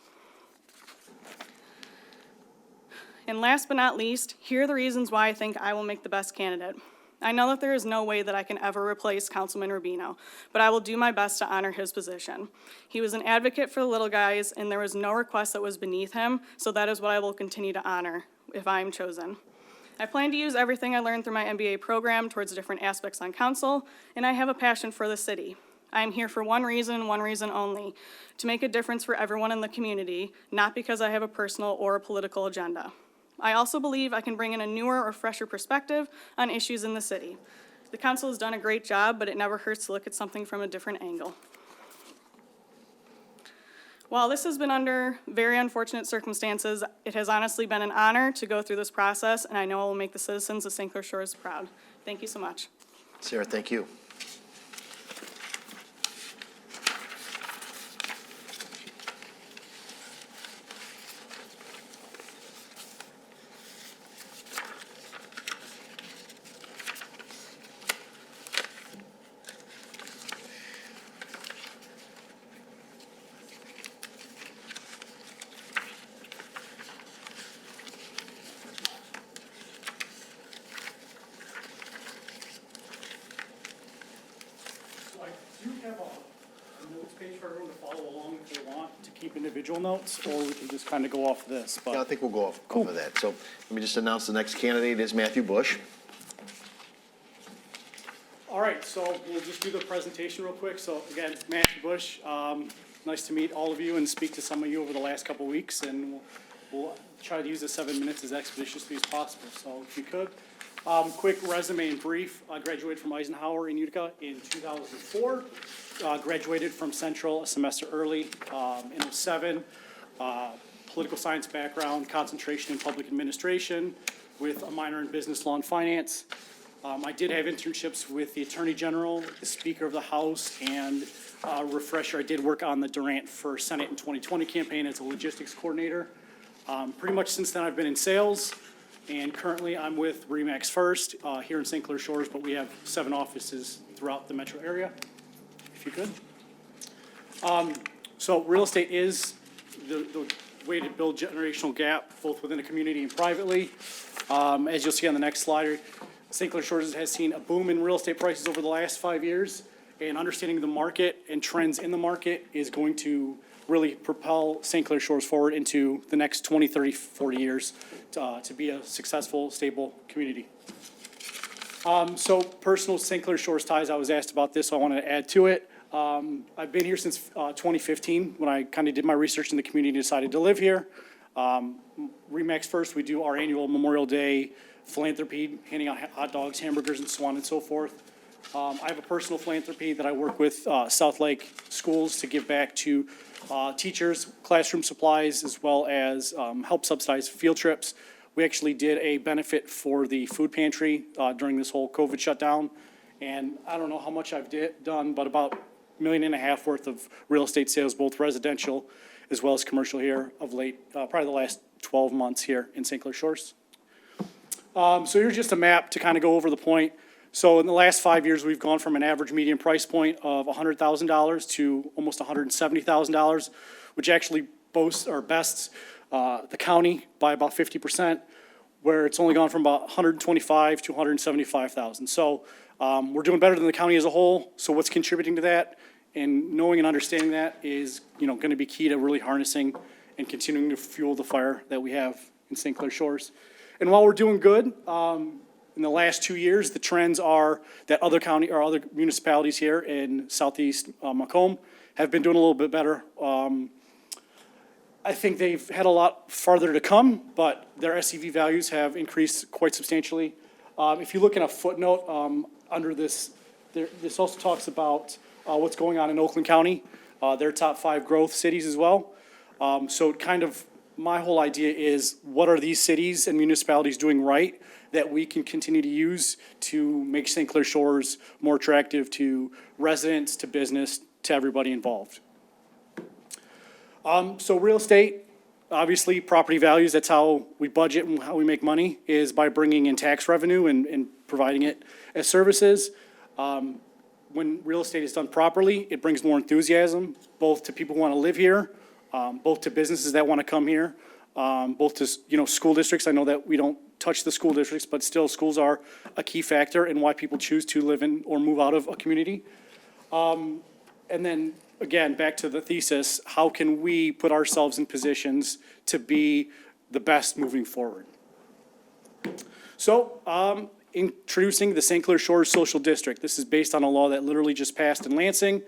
And last but not least, here are the reasons why I think I will make the best candidate. I know that there is no way that I can ever replace Councilman Rubino, but I will do my best to honor his position. He was an advocate for the little guys, and there was no request that was beneath him, so that is what I will continue to honor if I am chosen. I plan to use everything I learned through my MBA program towards different aspects on council, and I have a passion for the city. I am here for one reason only, to make a difference for everyone in the community, not because I have a personal or a political agenda. I also believe I can bring in a newer or fresher perspective on issues in the city. The council has done a great job, but it never hurts to look at something from a different angle. While this has been under very unfortunate circumstances, it has honestly been an honor to go through this process, and I know I will make the citizens of St. Clair Shores proud. Thank you so much. Sarah, thank you. do have a notes page for everyone to follow along if they want to keep individual notes, or we can just kind of go off this, Yeah, I but think we'll go off of that. So let me just announce the next candidate is Matthew Bush. all right, so we'll just do the presentation real quick. So again, Matthew Bush, nice to meet all of you and speak to some of you over the last couple of weeks, and we'll try to use the 7 minutes as expeditiously as possible. So if you could, quick resume and brief. I graduated from Eisenhower in Utica in 2004. Graduated from Central a semester early in 07. Political science background, concentration in public administration with a minor in business law and finance. I did have internships with the Attorney General, the Speaker of the House, and refresher, I did work on the Durant for Senate in 2020 campaign as a logistics coordinator. Pretty much since then, I've been in sales, and currently I'm with RE/MAX First here in St. Clair Shores, but we have 7 offices throughout the metro area, if you could. So real estate is the way to build generational gap, both within a community and privately. As you'll see on the next slide, St. Clair Shores has seen a boom in real estate prices over the last 5 years, and understanding the market and trends in the market is going to really propel St. Clair Shores forward into the next 20, 30, 40 years to be a successful, stable community. So personal St. Clair Shores ties, I was asked about this, so I wanted to add to it. I've been here since 2015, when I kind of did my research in the community and decided to live here. RE/MAX First, we do our annual Memorial Day philanthropy, handing out hot dogs, hamburgers, and so on and so forth. I have a personal philanthropy that I work with South Lake Schools to give back to teachers, classroom supplies, as well as help subsidize field trips. We actually did a benefit for the food pantry during this whole COVID shutdown. And I don't know how much I've done, but about $1.5 million worth of real estate sales, both residential as well as commercial here of late, probably the last 12 months here in St. Clair Shores. So here's just a map to kind of go over the point. So in the last 5 years, we've gone from an average median price point of $100,000 to almost $170,000, which actually bests the county by about 50%, where it's only gone from about $125,000 to $175,000. So we're doing better than the county as a whole. So what's contributing to that? And knowing and understanding that is, going to be key to really harnessing and continuing to fuel the fire that we have in St. Clair Shores. And while we're doing good, in the last 2 years, the trends are that other county or other municipalities here in southeast Macomb have been doing a little bit better. I think they've had a lot farther to come, but their SEV values have increased quite substantially. If you look in a footnote under this, this also talks about what's going on in Oakland County, their top 5 growth cities as well. So kind of my whole idea is, what are these cities and municipalities doing right that we can continue to use to make St. Clair Shores more attractive to residents, to business, to everybody involved. So real estate, obviously property values, that's how we budget and how we make money, is by bringing in tax revenue and providing it as services. When real estate is done properly, it brings more enthusiasm, both to people who want to live here, both to businesses that want to come here, both to, school districts. I know that we don't touch the school districts, but still schools are a key factor in why people choose to live in or move out of a community. And then, again, back to the thesis, how can we put ourselves in positions to be the best moving forward? So, introducing the St. Clair Shores Social District. This is based on a law that literally just passed in Lansing.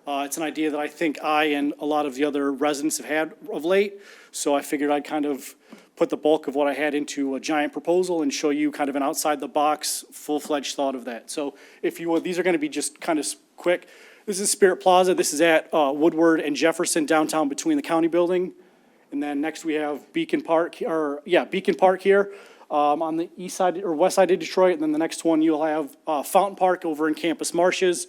It's an idea that I think I and a lot of the other residents have had of late. So I figured I'd kind of put the bulk of what I had into a giant proposal and show you kind of an outside-the-box, full-fledged thought of that. So if you would, these are going to be just kind of quick. This is Spirit Plaza. This is at Woodward and Jefferson, downtown between the county building. And then next we have Beacon Park here on the east side or west side of Detroit. And then the next one you'll have Fountain Park over in Campus Marshes.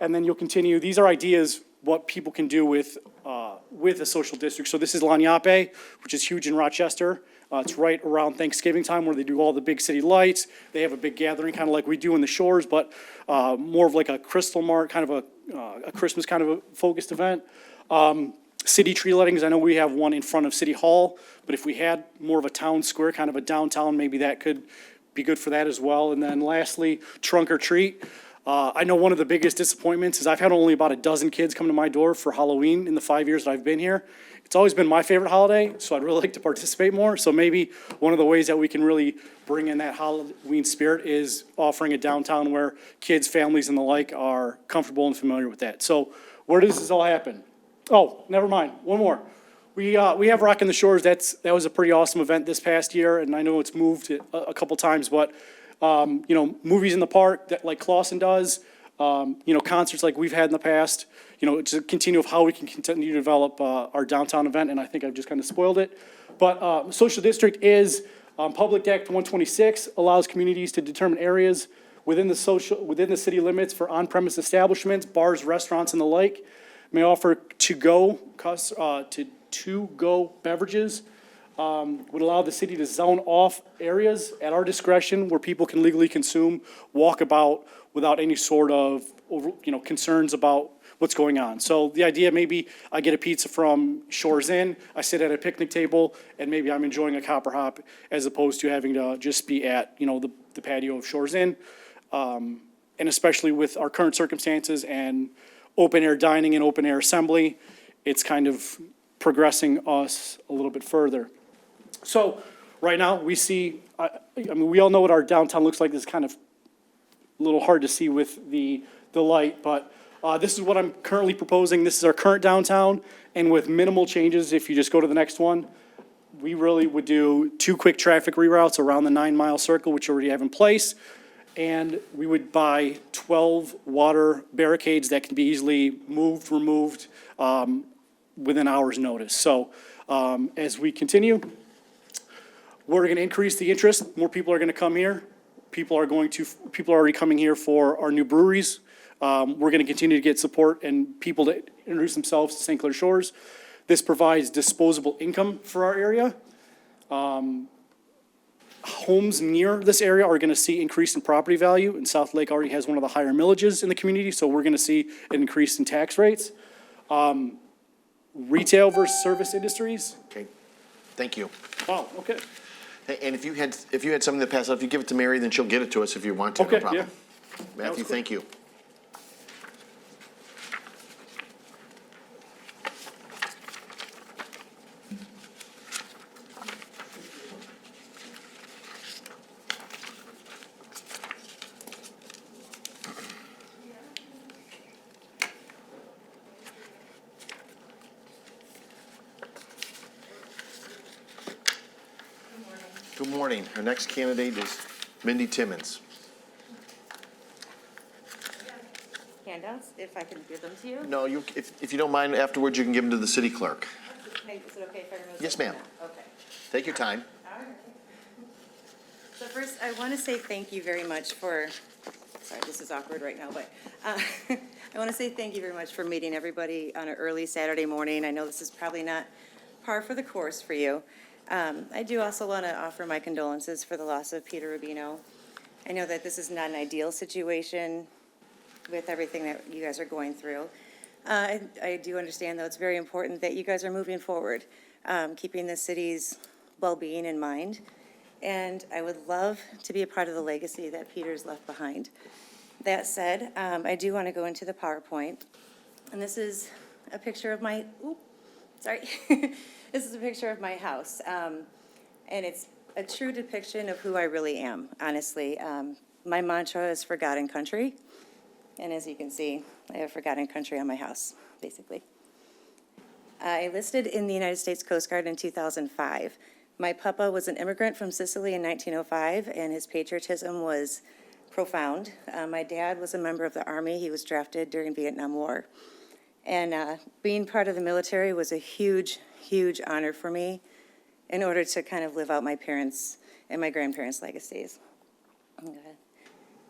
And then you'll continue. These are ideas what people can do with a social district. So this is Laniape, which is huge in Rochester. It's right around Thanksgiving time where they do all the big city lights. They have a big gathering, kind of like we do in the Shores, but more of like a Crystal Mart, kind of a Christmas kind of a focused event. City tree lighting, I know we have one in front of City Hall, but if we had more of a town square, kind of a downtown, maybe that could be good for that as well. And then lastly, Trunk or Treat. I know one of the biggest disappointments is I've had only about a dozen kids come to my door for Halloween in the 5 years that I've been here. It's always been my favorite holiday, so I'd really like to participate more. So maybe one of the ways that we can really bring in that Halloween spirit is offering a downtown where kids, families, and the like are comfortable and familiar with that. So where does this all happen? Oh, never mind, one more. We have Rockin' the Shores. That was a pretty awesome event this past year, and I know it's moved a couple times, but movies in the park that like Clausen does, concerts like we've had in the past, it's a continue of how we can continue to develop our downtown event, and I think I've just kind of spoiled it. But social district is, Public Act 126 allows communities to determine areas within the city limits for on-premise establishments, bars, restaurants, and the like, may offer to-go beverages, would allow the city to zone off areas at our discretion where people can legally consume, walk about without any sort of, concerns about what's going on. So the idea, maybe I get a pizza from Shores Inn, I sit at a picnic table, and maybe I'm enjoying a copper hop as opposed to having to just be at, the patio of Shores Inn. And especially with our current circumstances and open air dining and open air assembly, it's kind of progressing us a little bit further. So right now, we see, we all know what our downtown looks like. This is kind of a little hard to see with the light, but this is what I'm currently proposing. This is our current downtown, and with minimal changes, if you just go to the next one, we really would do 2 quick traffic reroutes around the 9-mile circle, which we already have in place, and we would buy 12 water barricades that can be easily moved, removed within hours' notice. So as we continue, we're going to increase the interest. More people are going to come here. People are already coming here for our new breweries. We're going to continue to get support and people to introduce themselves to St. Clair Shores. This provides disposable income for our area. Homes near this area are going to see increase in property value, and South Lake already has one of the higher millages in the community, so we're going to see an increase in tax rates. Retail versus service industries. Okay, thank you. Wow, okay. Hey, and if you had something to pass out, if you give it to Mary, then she'll get it to us if you want to, no Okay, problem. yeah. Matthew, thank you. Good morning. Our next candidate is Mindy Timmons. Handouts, if I can give them to you? No, if you don't mind, afterwards you can give them to the city clerk. Hey, is it okay if I remove? Yes, them? ma'am. Okay. Take your time. All right. So first, I want to say thank you very much for, sorry, this is awkward right now, but I want to say thank you very much for meeting everybody on an early Saturday morning. I know this is probably not par for the course for you. I do also want to offer my condolences for the loss of Peter Rubino. I know that this is not an ideal situation with everything that you guys are going through. I do understand, though, it's very important that you guys are moving forward, keeping the city's well-being in mind. And I would love to be a part of the legacy that Peter's left behind. That said, I do want to go into the PowerPoint. And this is a picture of my, This is a picture of my house. And it's a true depiction of who I really am, honestly. My mantra is Forgotten Country. And as you can see, I have Forgotten Country on my house, basically. I enlisted in the United States Coast Guard in 2005. My papa was an immigrant from Sicily in 1905, and his patriotism was profound. My dad was a member of the Army. He was drafted during the Vietnam War. And being part of the military was a huge, huge honor for me in order to kind of live out my parents' and my grandparents' legacies. Okay.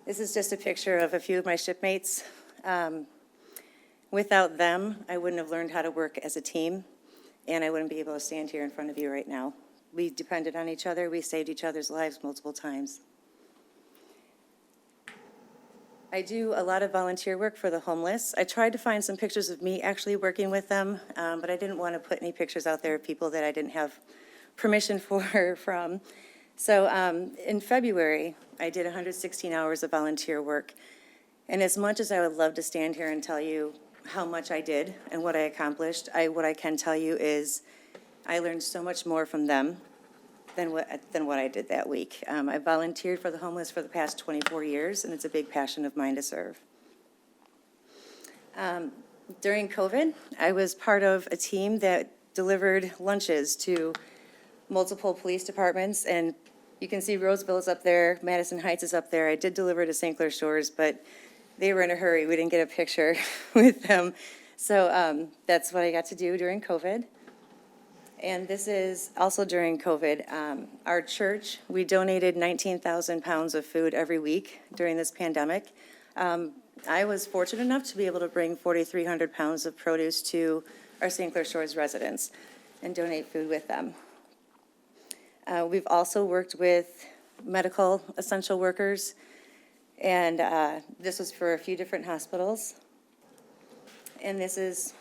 This is just a picture of a few of my shipmates. Without them, I wouldn't have learned how to work as a team, and I wouldn't be able to stand here in front of you right now. We depended on each other. We saved each other's lives multiple times. I do a lot of volunteer work for the homeless. I tried to find some pictures of me actually working with them, but I didn't want to put any pictures out there of people that I didn't have permission from. So in February, I did 116 hours of volunteer work, And as much as I would love to stand here and tell you how much I did and what I accomplished, what I can tell you is I learned so much more from them than what I did that week. I volunteered for the homeless for the past 24 years, and it's a big passion of mine to serve. During COVID, I was part of a team that delivered lunches to multiple police departments, and you can see Roseville is up there, Madison Heights is up there. I did deliver to St. Clair Shores, but they were in a hurry. We didn't get a picture with them. So that's what I got to do during COVID. And this is also during COVID. Our church, we donated 19,000 pounds of food every week during this pandemic. I was fortunate enough to be able to bring 4,300 pounds of produce to our St. Clair Shores residents and donate food with them. We've also worked with medical essential workers, and this was for a few different hospitals. And this is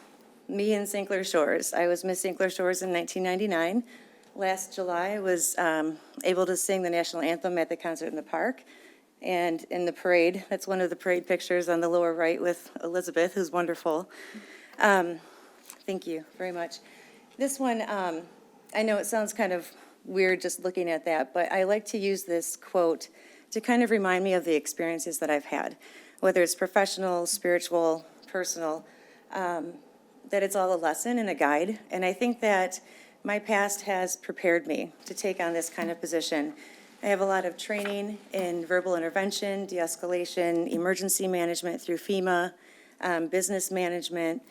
me in St. Clair Shores. I was Miss St. Clair Shores in 1999. Last July, I was able to sing the national anthem at the concert in the park. And in the parade, that's one of the parade pictures on the lower right with Elizabeth, who's wonderful. Thank you very much. This one, I know it sounds kind of weird just looking at that, but I like to use this quote to kind of remind me of the experiences that I've had, whether it's professional, spiritual, personal, that it's all a lesson and a guide. And I think that my past has prepared me to take on this kind of position. I have a lot of training in verbal intervention, de-escalation, emergency management through FEMA, business management,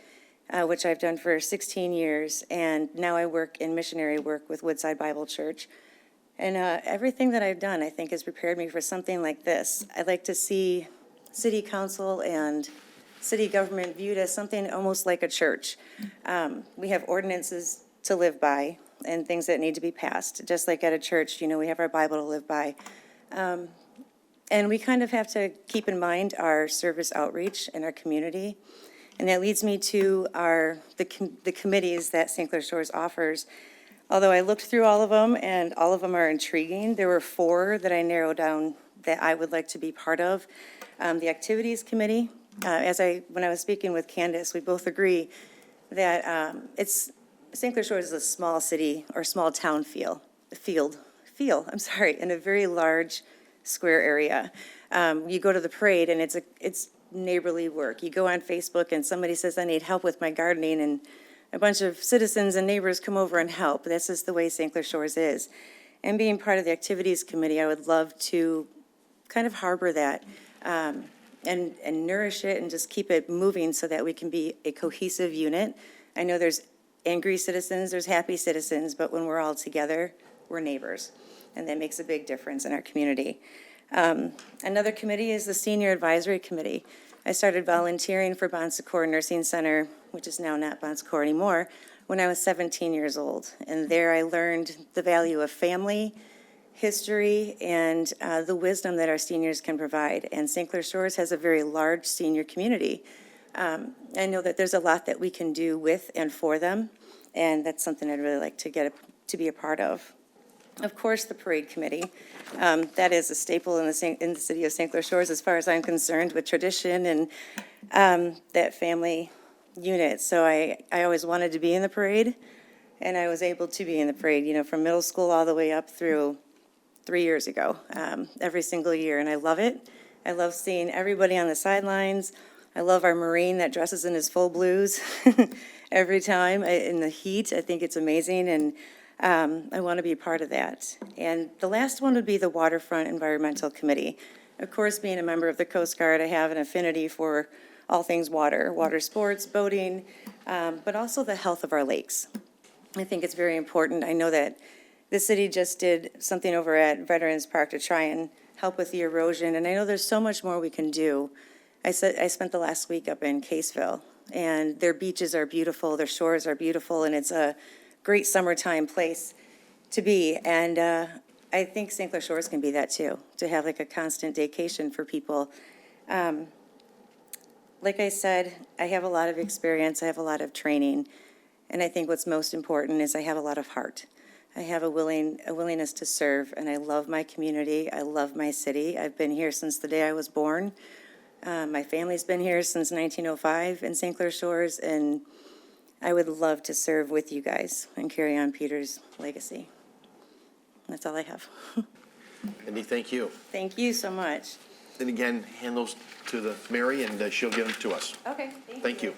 which I've done for 16 years, and now I work in missionary work with Woodside Bible Church. And everything that I've done, I think, has prepared me for something like this. I'd like to see city council and city government viewed as something almost like a church. We have ordinances to live by and things that need to be passed. Just like at a church, we have our Bible to live by. And we kind of have to keep in mind our service outreach in our community. And that leads me to the committees that St. Clair Shores offers. Although I looked through all of them, and all of them are intriguing, there were 4 that I narrowed down that I would like to be part of. The Activities Committee, when I was speaking with Candace, we both agree that St. Clair Shores is a small city or small town in a very large square area. You go to the parade and it's neighborly work. You go on Facebook and somebody says, I need help with my gardening, and a bunch of citizens and neighbors come over and help. This is the way St. Clair Shores is. And being part of the Activities Committee, I would love to kind of harbor that and nourish it and just keep it moving so that we can be a cohesive unit. I know there's angry citizens, there's happy citizens, but when we're all together, we're neighbors. And that makes a big difference in our community. Another committee is the Senior Advisory Committee. I started volunteering for Bon Secours Nursing Center, which is now not Bon Secours anymore, when I was 17 years old. And there I learned the value of family, history, and the wisdom that our seniors can provide. And St. Clair Shores has a very large senior community. I know that there's a lot that we can do with and for them, and that's something I'd really like to be a part of. Of course, the Parade Committee. That is a staple in the city of St. Clair Shores, as far as I'm concerned, with tradition and that family unit. So I always wanted to be in the parade, and I was able to be in the parade, from middle school all the way up through 3 years ago, every single year, and I love it. I love seeing everybody on the sidelines. I love our Marine that dresses in his full blues every time in the heat. I think it's amazing, and I want to be a part of that. And the last one would be the Waterfront Environmental Committee. Of course, being a member of the Coast Guard, I have an affinity for all things water sports, boating, but also the health of our lakes. I think it's very important. I know that the city just did something over at Veterans Park to try and help with the erosion, and I know there's so much more we can do. I spent the last week up in Caseville, and their beaches are beautiful, their shores are beautiful, and it's a great summertime place to be. And I think St. Clair Shores can be that too, to have like a constant vacation for people. Like I said, I have a lot of experience, I have a lot of training, and I think what's most important is I have a lot of heart. I have a willingness to serve, and I love my community, I love my city. I've been here since the day I was born. My family's been here since 1905 in St. Clair Shores, and I would love to serve with you guys and carry on Peter's legacy. That's all I have. Cindy, thank you. Thank you so much. Then again, hand those to the Mary, and she'll give them to us. Okay, Thank you.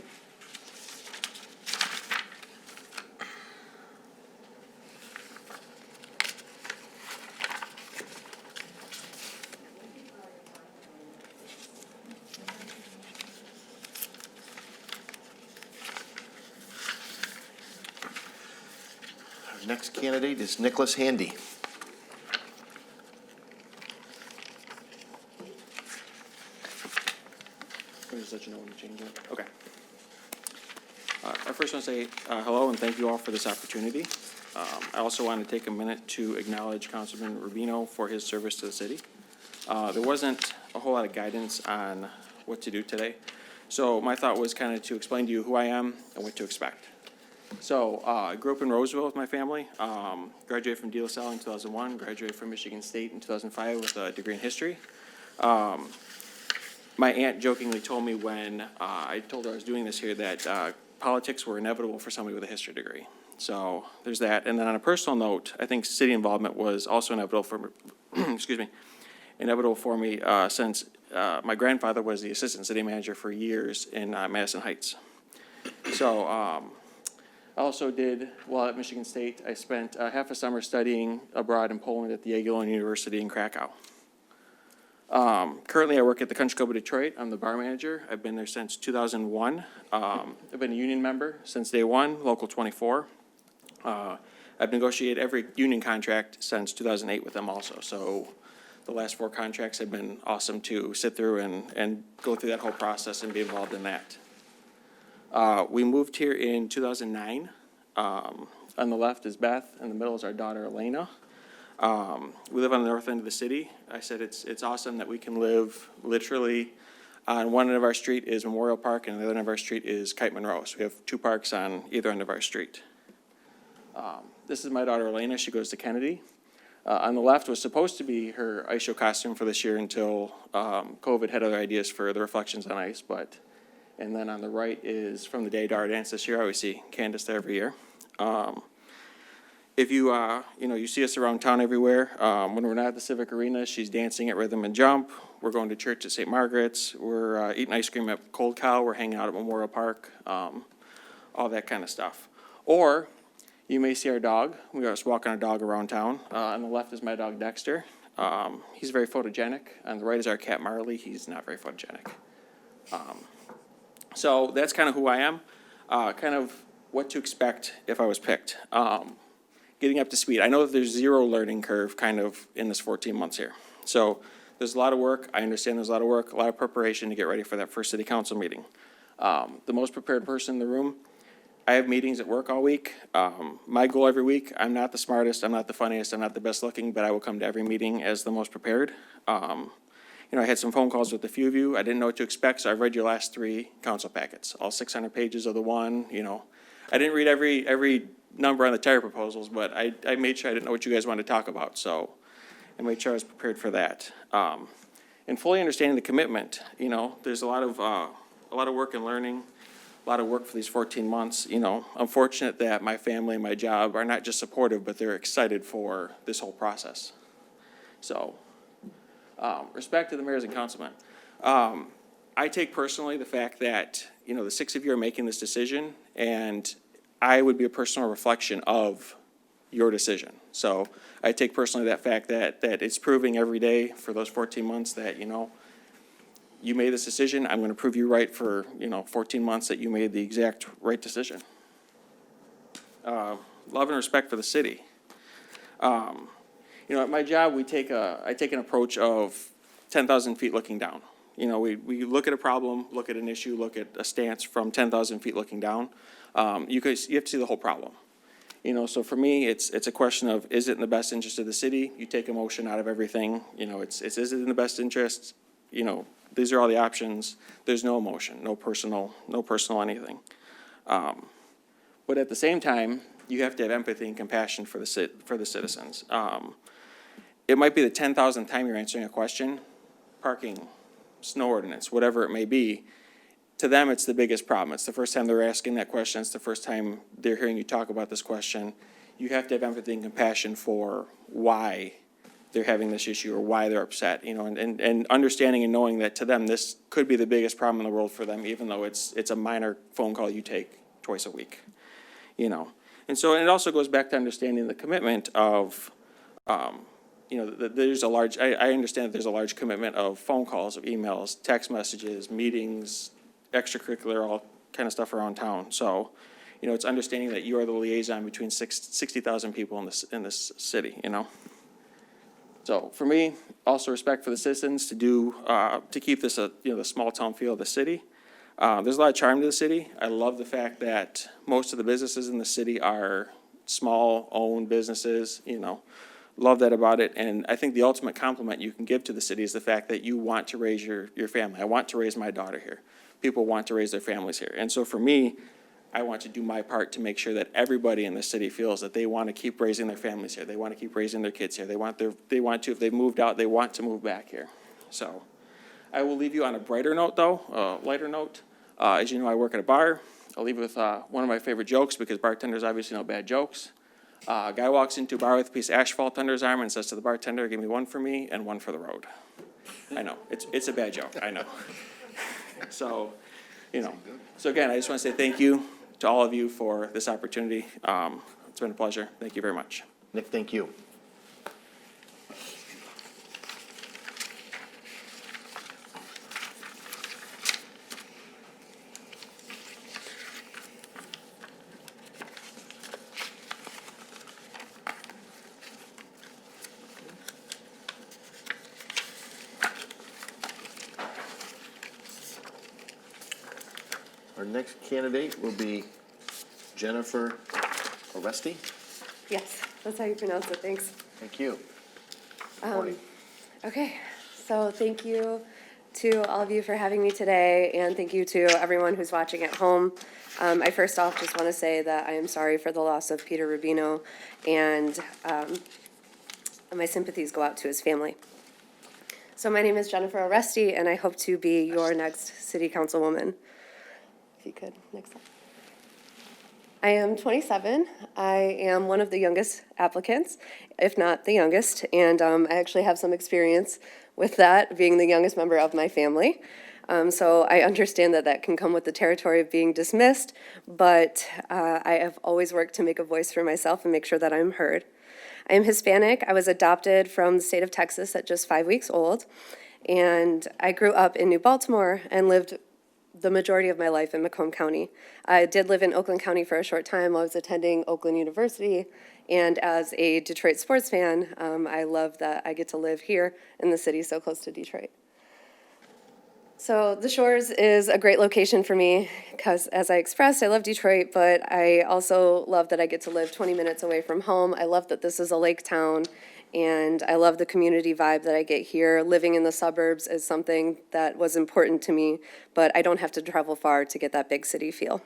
Our next candidate is Nicholas Handy. Let me just let you know when to change it. Okay. I first want to say hello and thank you all for this opportunity. I also want to take a minute to acknowledge Councilman Rubino for his service to the city. There wasn't a whole lot of guidance on what to do today, so my thought was kind of to explain to you who I am and what to expect. So I grew up in Roseville with my family, graduated from De La Salle in 2001, graduated from Michigan State in 2005 with a degree in history. My aunt jokingly told me when I told her I was doing this here that politics were inevitable for somebody with a history degree. So there's that. And then on a personal note, I think city involvement was also inevitable for me, excuse me, inevitable for me since my grandfather was the assistant city manager for years in Madison Heights. So I also did, while at Michigan State, I spent half a summer studying abroad in Poland at the Jagiellonian University in Krakow. Currently, I work at the Country Club of Detroit. I'm the bar manager. I've been there since 2001. I've been a union member since day one, Local 24. I've negotiated every union contract since 2008 with them also. So the last 4 contracts have been awesome to sit through and go through that whole process and be involved in that. We moved here in 2009. On the left is Beth, in the middle is our daughter Elena. We live on the north end of the city. I said it's awesome that we can live literally on one end of our street is Memorial Park and the other end of our street is Kite Monroe. So we have 2 parks on either end of our street. This is my daughter Elena. She goes to Kennedy. On the left was supposed to be her ice show costume for this year until COVID had other ideas for the reflections on ice. And then on the right is from the day Dara Dance this year. I always see Candace there every year. If you, you see us around town everywhere. When we're not at the Civic Arena, she's dancing at Rhythm and Jump. We're going to church at St. Margaret's. We're eating ice cream at Cold Cow. We're hanging out at Memorial Park, all that kind of stuff. Or you may see our dog. We are just walking our dog around town. On the left is my dog Dexter. He's very photogenic. On the right is our cat Marley. He's not very photogenic. So that's kind of who I am, kind of what to expect if I was picked. Getting up to speed. I know that there's zero learning curve kind of in this 14 months here. So there's a lot of work. I understand there's a lot of work, a lot of preparation to get ready for that first city council meeting. The most prepared person in the room. I have meetings at work all week. My goal every week, I'm not the smartest, I'm not the funniest, I'm not the best looking, but I will come to every meeting as the most prepared. I had some phone calls with a few of you. I didn't know what to expect, so I've read your last 3 council packets, all 600 pages of the one, I didn't read every number on the tire proposals, but I made sure I didn't know what you guys wanted to talk about, so I made sure I was prepared for that. And fully understanding the commitment, there's a lot of work and learning, a lot of work for these 14 months. I'm fortunate that my family and my job are not just supportive, but they're excited for this whole process. So, respect to the mayors and councilmen. I take personally the fact that, the 6 of you are making this decision, and I would be a personal reflection of your decision. So I take personally that fact that it's proving every day for those 14 months that, you made this decision. I'm going to prove you right for, 14 months that you made the exact right decision. Love and respect for the city. At my job, I take an approach of 10,000 feet looking down. We look at a problem, look at an issue, look at a stance from 10,000 feet looking down. You have to see the whole problem. So for me, it's a question of, is it in the best interest of the city? You take emotion out of everything. Is it in the best interest? These are all the options. There's no emotion, no personal anything. But at the same time, you have to have empathy and compassion for the citizens. It might be the 10,000th time you're answering a question. Parking, snow ordinance, whatever it may be, to them, it's the biggest problem. It's the first time they're asking that question. It's the first time they're hearing you talk about this question. You have to have empathy and compassion for why they're having this issue or why they're upset, you know, and understanding and knowing that to them, this could be the biggest problem in the world for them, even though it's a minor phone call you take twice a week, you know. And so, and it also goes back to understanding the commitment of, you know, there's a large, I understand that there's a large commitment of phone calls, of emails, text messages, meetings, extracurricular, all kind of stuff around town. So, you know, it's understanding that you are the liaison between 60,000 people in this city, you know. So for me, also respect for the citizens to do, to keep this a, you know, the small town feel of the city. There's a lot of charm to the city. I love the fact that most of the businesses in the city are small owned businesses, you know. Love that about it. And I think the ultimate compliment you can give to the city is the fact that you want to raise your family. I want to raise my daughter here. People want to raise their families here. And so for me, I want to do my part to make sure that everybody in the city feels that they want to keep raising their families here. They want to keep raising their kids here. They want to, if they've moved out, they want to move back here. So I will leave you on a brighter note though, a lighter note. As you know, I work at a bar. I'll leave you with one of my favorite jokes because bartenders obviously know bad jokes. A guy walks into a bar with a piece of asphalt under his arm and says to the bartender, "Give me one for me and one for the road." I know, it's a bad joke, I know. So, you know, so again, I just want to say thank you to all of you for this opportunity. It's been a pleasure. Thank you very much. Nick, thank you. Our next candidate will be Jennifer Oresti. Yes, that's how you pronounce it, thanks. Thank you. Okay, so thank you to all of you for having me today, and thank you to everyone who's watching at home. I first off just want to say that I am sorry for the loss of Peter Rubino, and my sympathies go out to his family. So my name is Jennifer Oresti, and I hope to be your next city councilwoman. If you could, next slide. I am 27. I am one of the youngest applicants, if not the youngest, and I actually have some experience with that, being the youngest member of my family. So I understand that that can come with the territory of being dismissed, but I have always worked to make a voice for myself and make sure that I'm heard. I am Hispanic. I was adopted from the state of Texas at just 5 weeks old, and I grew up in New Baltimore and lived the majority of my life in Macomb County. I did live in Oakland County for a short time. I was attending Oakland University, and as a Detroit sports fan, I love that I get to live here in the city so close to Detroit. So the Shores is a great location for me because, as I expressed, I love Detroit, but I also love that I get to live 20 minutes away from home. I love that this is a lake town, and I love the community vibe that I get here. Living in the suburbs is something that was important to me, but I don't have to travel far to get that big city feel.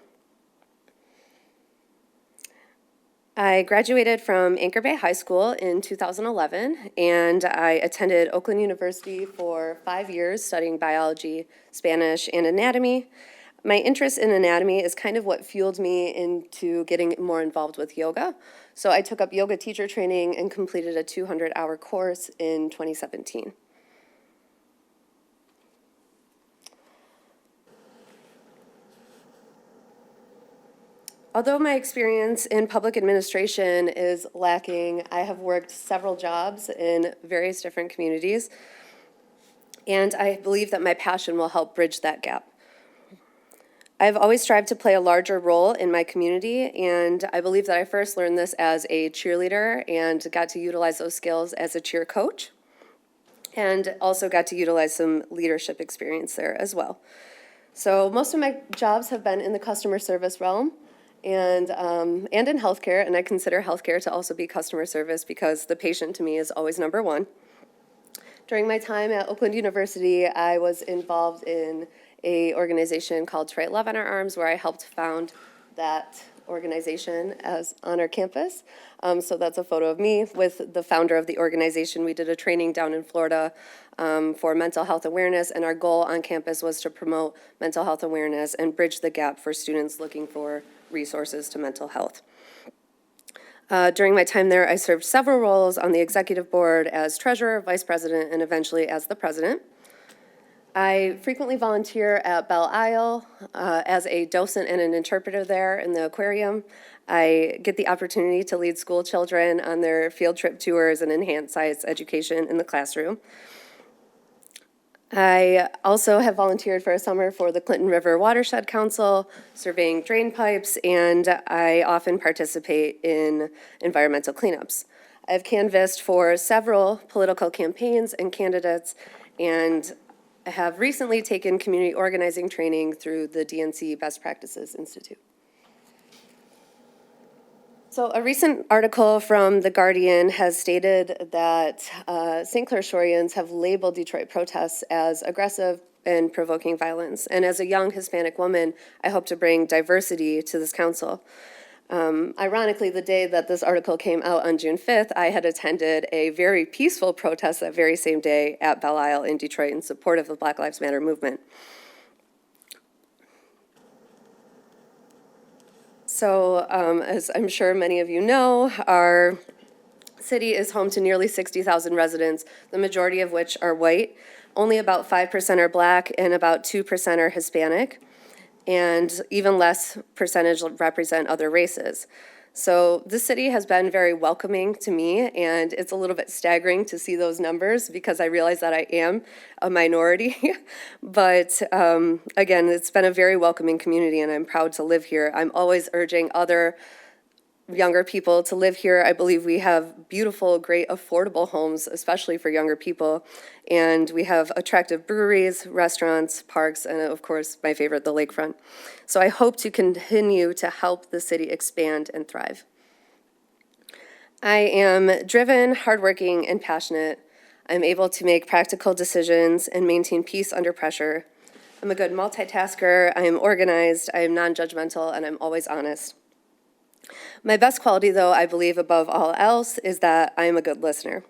I graduated from Anchor Bay High School in 2011, and I attended Oakland University for 5 years studying biology, Spanish, and anatomy. My interest in anatomy is kind of what fueled me into getting more involved with yoga. So I took up yoga teacher training and completed a 200-hour course in 2017. Although my experience in public administration is lacking, I have worked several jobs in various different communities, and I believe that my passion will help bridge that gap. I've always strived to play a larger role in my community, and I believe that I first learned this as a cheerleader and got to utilize those skills as a cheer coach, and also got to utilize some leadership experience there as well. So most of my jobs have been in the customer service realm, and in healthcare, and I consider healthcare to also be customer service because the patient to me is always number one. During my time at Oakland University, I was involved in an organization called To Write Love on Our Arms, where I helped found that organization on our campus. So that's a photo of me with the founder of the organization. We did a training down in Florida for mental health awareness, and our goal on campus was to promote mental health awareness and bridge the gap for students looking for resources to mental health. During my time there, I served several roles on the executive board as treasurer, vice president, and eventually as the president. I frequently volunteer at Belle Isle as a docent and an interpreter there in the aquarium. I get the opportunity to lead school children on their field trip tours and enhance science education in the classroom. I also have volunteered for a summer for the Clinton River Watershed Council, surveying drain pipes, and I often participate in environmental cleanups. I've canvassed for several political campaigns and candidates, and I have recently taken community organizing training through the DNC Best Practices Institute. So a recent article from The Guardian has stated that St. Clair Shoreans have labeled Detroit protests as aggressive and provoking violence. And as a young Hispanic woman, I hope to bring diversity to this council. Ironically, the day that this article came out on June 5th, I had attended a very peaceful protest that very same day at Belle Isle in Detroit in support of the Black Lives Matter movement. So, as I'm sure many of you know, our city is home to nearly 60,000 residents, the majority of which are white. Only about 5% are Black and about 2% are Hispanic, and even less percentage represent other races. So this city has been very welcoming to me, and it's a little bit staggering to see those numbers because I realize that I am a minority. But again, it's been a very welcoming community, and I'm proud to live here. I'm always urging other younger people to live here. I believe we have beautiful, great, affordable homes, especially for younger people. And we have attractive breweries, restaurants, parks, and of course, my favorite, the lakefront. So I hope to continue to help the city expand and thrive. I am driven, hardworking, and passionate. I'm able to make practical decisions and maintain peace under pressure. I'm a good multitasker, I am organized, I am non-judgmental, and I'm always honest. My best quality, though, I believe above all else, is that I am a good listener.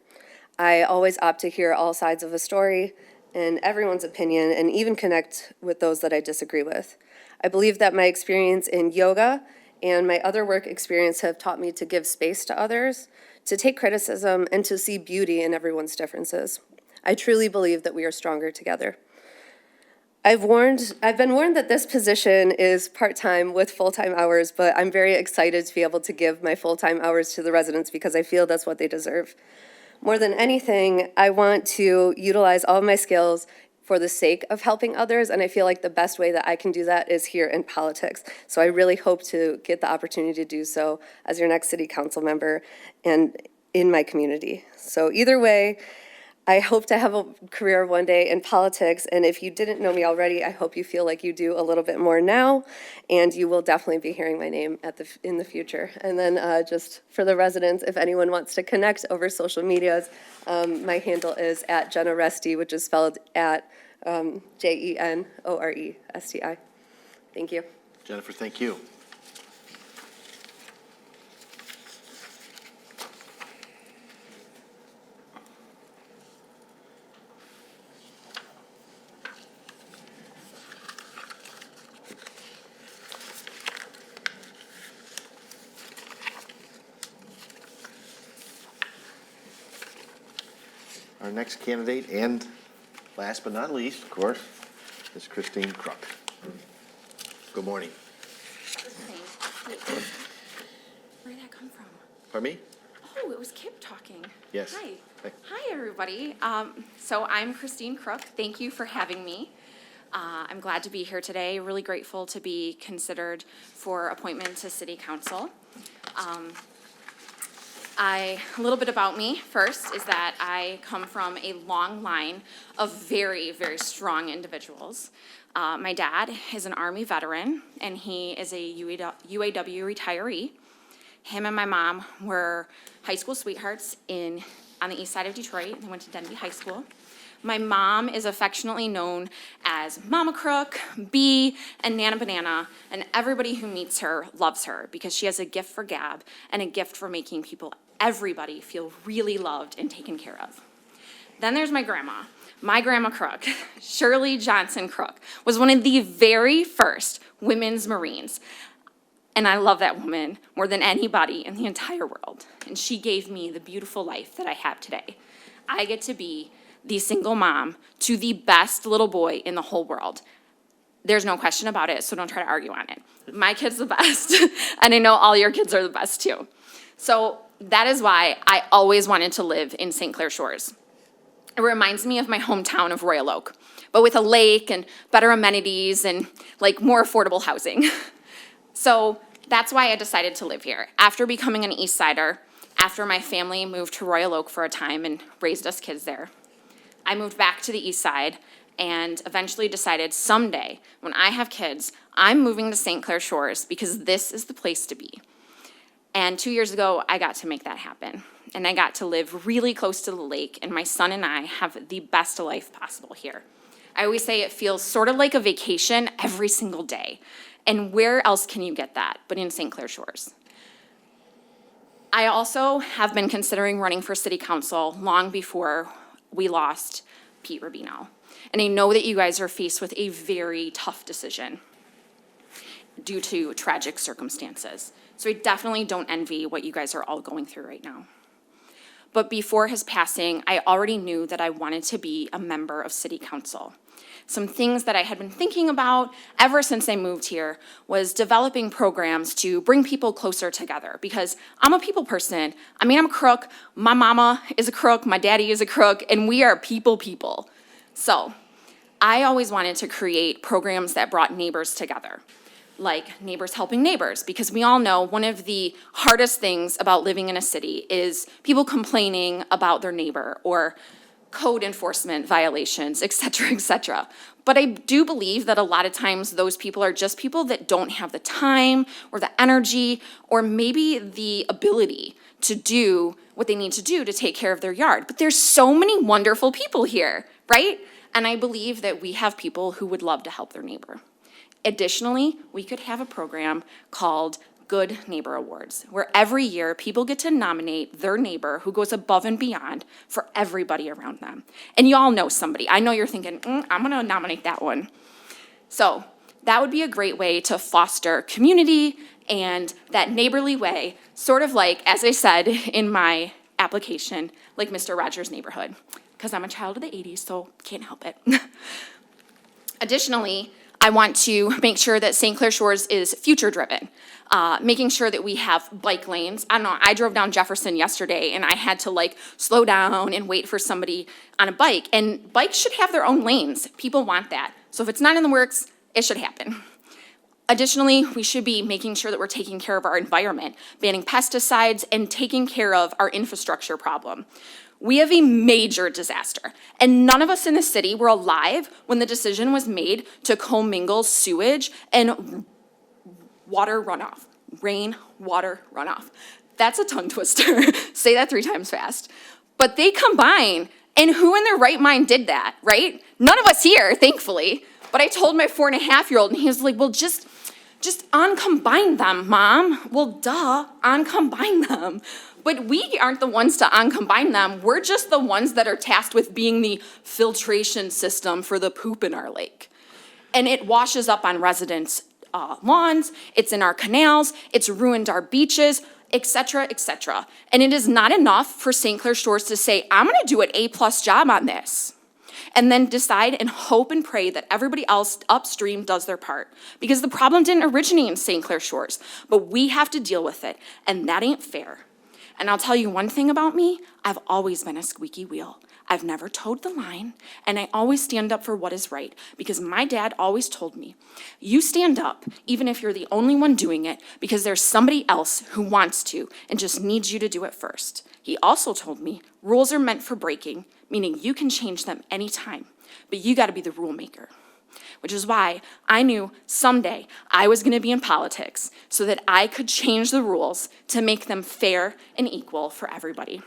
I always opt to hear all sides of a story and everyone's opinion, and even connect with those that I disagree with. I believe that my experience in yoga and my other work experience have taught me to give space to others, to take criticism, and to see beauty in everyone's differences. I truly believe that we are stronger together. I've been warned that this position is part-time with full-time hours, but I'm very excited to be able to give my full-time hours to the residents because I feel that's what they deserve. More than anything, I want to utilize all of my skills for the sake of helping others, and I feel like the best way that I can do that is here in politics. So I really hope to get the opportunity to do so as your next city council member and in my community. So either way, I hope to have a career one day in politics, and if you didn't know me already, I hope you feel like you do a little bit more now, and you will definitely be hearing my name in the future. And then just for the residents, if anyone wants to connect over social medias, my handle is @JennaResti, which is spelled at JENORESTI. Thank you. Jennifer, thank you. Our next candidate, and last but not least, of course, is Christine Crook. Good morning. Where'd that come from? Pardon me? Oh, it was Kip talking. Yes. Hi. Hi, everybody. So I'm Christine Crook. Thank you for having me. I'm glad to be here today. Really grateful to be considered for appointment to City Council. A little bit about me first is that I come from a long line of very, very strong individuals. My dad is an Army veteran, and he is a UAW retiree. Him and my mom were high school sweethearts on the east side of Detroit. They went to Denby High School. My mom is affectionately known as Mama Crook, Bee, and Nana Banana, and everybody who meets her loves her because she has a gift for gab and a gift for making everybody feel really loved and taken care of. Then there's my grandma. My grandma Crook, Shirley Johnson Crook, was one of the very first women's Marines. And I love that woman more than anybody in the entire world. And she gave me the beautiful life that I have today. I get to be the single mom to the best little boy in the whole world. There's no question about it, so don't try to argue on it. My kid's the best, and I know all your kids are the best too. So that is why I always wanted to live in St. Clair Shores. It reminds me of my hometown of Royal Oak, but with a lake and better amenities and like more affordable housing. So that's why I decided to live here. After becoming an East Sider, after my family moved to Royal Oak for a time and raised us kids there, I moved back to the East Side and eventually decided someday, when I have kids, I'm moving to St. Clair Shores because this is the place to be. And 2 years ago, I got to make that happen. And I got to live really close to the lake, and my son and I have the best life possible here. I always say it feels sort of like a vacation every single day. And where else can you get that but in St. Clair Shores? I also have been considering running for city council long before we lost Pete Rubino. And I know that you guys are faced with a very tough decision due to tragic circumstances. So I definitely don't envy what you guys are all going through right now. But before his passing, I already knew that I wanted to be a member of city council. Some things that I had been thinking about ever since I moved here was developing programs to bring people closer together, because I'm a people person. I mean, I'm a crook. My mama is a crook. My daddy is a crook, and we are people. So I always wanted to create programs that brought neighbors together, like Neighbors Helping Neighbors, because we all know one of the hardest things about living in a city is people complaining about their neighbor or code enforcement violations, et cetera, But I do believe that a lot of times those people are just people that don't have the time or the energy or maybe the ability to do what they need to do to take care of their yard. But there's so many wonderful people here, right? And I believe that we have people who would love to help their neighbor. Additionally, we could have a program called Good Neighbor Awards, where every year people get to nominate their neighbor who goes above and beyond for everybody around them. And you all know somebody. I know you're thinking, I'm gonna nominate that one. So that would be a great way to foster community and that neighborly way, sort of like, as I said in my application, like Mr. Rogers' Neighborhood, because I'm a child of the 80s, so can't help it. Additionally, I want to make sure that St. Clair Shores is future-driven, making sure that we have bike lanes. I don't know, I drove down Jefferson yesterday, and I had to, like, slow down and wait for somebody on a bike. And bikes should have their own lanes. People want that. So if it's not in the works, it should happen. Additionally, we should be making sure that we're taking care of our environment, banning pesticides, and taking care of our infrastructure problem. We have a major disaster, and none of us in the city were alive when the decision was made to commingle sewage and water runoff, rain, water, runoff. That's a tongue twister. Say that 3 times fast. But they combine, and who in their right mind did that, right? None of us here, thankfully. But I told my 4.5-year-old, and he was like, well, just uncombine them, Mom. Well, duh, uncombine them. But we aren't the ones to uncombine them. We're just the ones that are tasked with being the filtration system for the poop in our lake. And it washes up on residents' lawns, it's in our canals, it's ruined our beaches, et cetera, et cetera. And it is not enough for St. Clair Shores to say, I'm gonna do an A+ job on this, and then decide and hope and pray that everybody else upstream does their part. Because the problem didn't originate in St. Clair Shores, but we have to deal with it, and that ain't fair. And I'll tell you one thing about me, I've always been a squeaky wheel. I've never toed the line, and I always stand up for what is right, because my dad always told me, you stand up even if you're the only one doing it, because there's somebody else who wants to and just needs you to do it first. He also told me, rules are meant for breaking, meaning you can change them anytime, but you gotta be the rule maker. Which is why I knew someday I was gonna be in politics so that I could change the rules to make them fair and equal for everybody.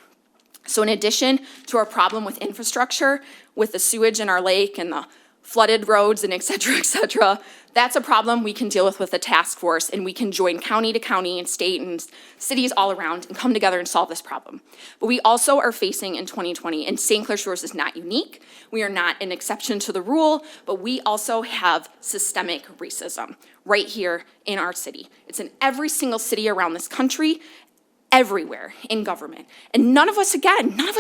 So in addition to our problem with infrastructure, with the sewage in our lake and the flooded roads and et cetera, that's a problem we can deal with a task force, and we can join county to county and state and cities all around and come together and solve this problem. But we also are facing in 2020, and St. Clair Shores is not unique. We are not an exception to the rule, but we also have systemic racism right here in our city. It's in every single city around this country, everywhere in government. And none of us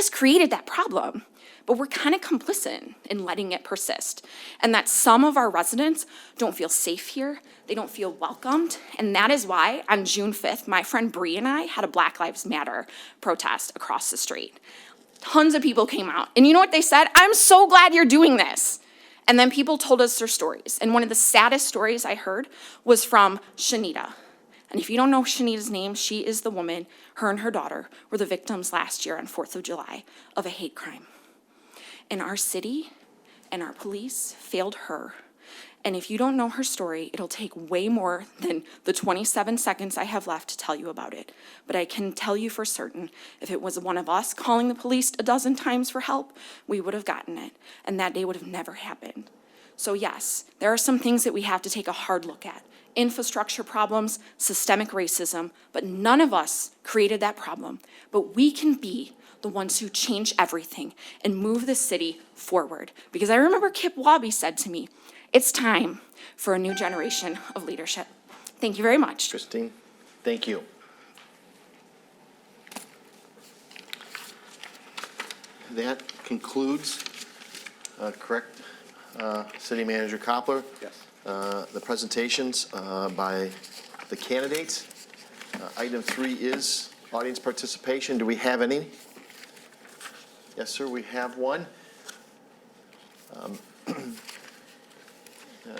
created that problem. But we're kind of complicit in letting it persist. And that some of our residents don't feel safe here, they don't feel welcomed, and that is why on June 5th, my friend Bree and I had a Black Lives Matter protest across the street. Tons of people came out, and you know what they said? I'm so glad you're doing this. And then people told us their stories, and one of the saddest stories I heard was from Shanita. And if you don't know Shanita's name, she is the woman, her and her daughter were the victims last year on 4th of July of a hate crime. And our city and our police failed her. And if you don't know her story, it'll take way more than the 27 seconds I have left to tell you about it. But I can tell you for certain, if it was one of us calling the police a dozen times for help, we would have gotten it. And that day would have never happened. So yes, there are some things that we have to take a hard look at. Infrastructure problems, systemic racism, but none of us created that problem. But we can be the ones who change everything and move the city forward. Because I remember Kip Wabi said to me, it's time for a new generation of leadership. Thank you very much. Christine, thank you. That concludes, correct, City Manager Koppler? Yes. The presentations by the candidates. Item 3 is audience participation. Do we have any? Yes, sir, we have one.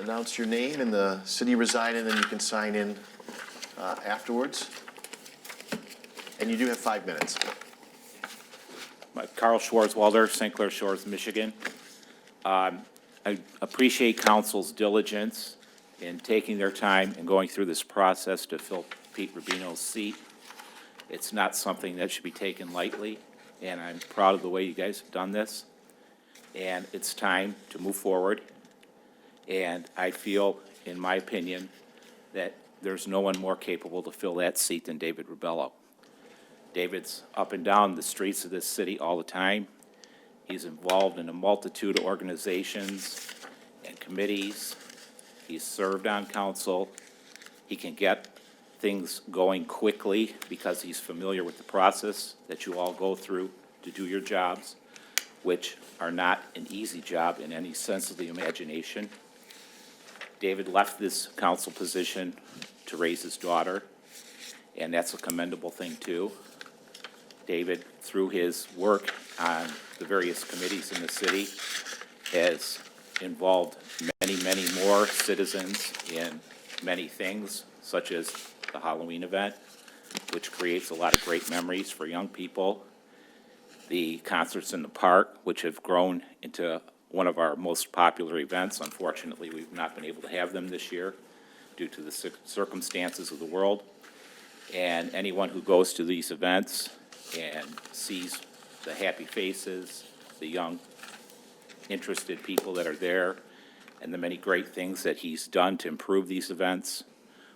Announce your name and the city you reside in, and you can sign in afterwards. And you do have 5 minutes. Carl Schwarzwalder, St. Clair Shores, Michigan. I appreciate council's diligence in taking their time and going through this process to fill Pete Rubino's seat. It's not something that should be taken lightly, and I'm proud of the way you guys have done this. And it's time to move forward. And I feel, in my opinion, that there's no one more capable to fill that seat than David Rubello. David's up and down the streets of this city all the time. He's involved in a multitude of organizations and committees. He's served on council. He can get things going quickly because he's familiar with the process that you all go through to do your jobs, which are not an easy job in any sense of the imagination. David left this council position to raise his daughter, and that's a commendable thing too. David, through his work on the various committees in the city, has involved many, many more citizens in many things, such as the Halloween event, which creates a lot of great memories for young people. The concerts in the park, which have grown into one of our most popular events. Unfortunately, we've not been able to have them this year due to the circumstances of the world. And anyone who goes to these events and sees the happy faces, the young, interested people that are there, and the many great things that he's done to improve these events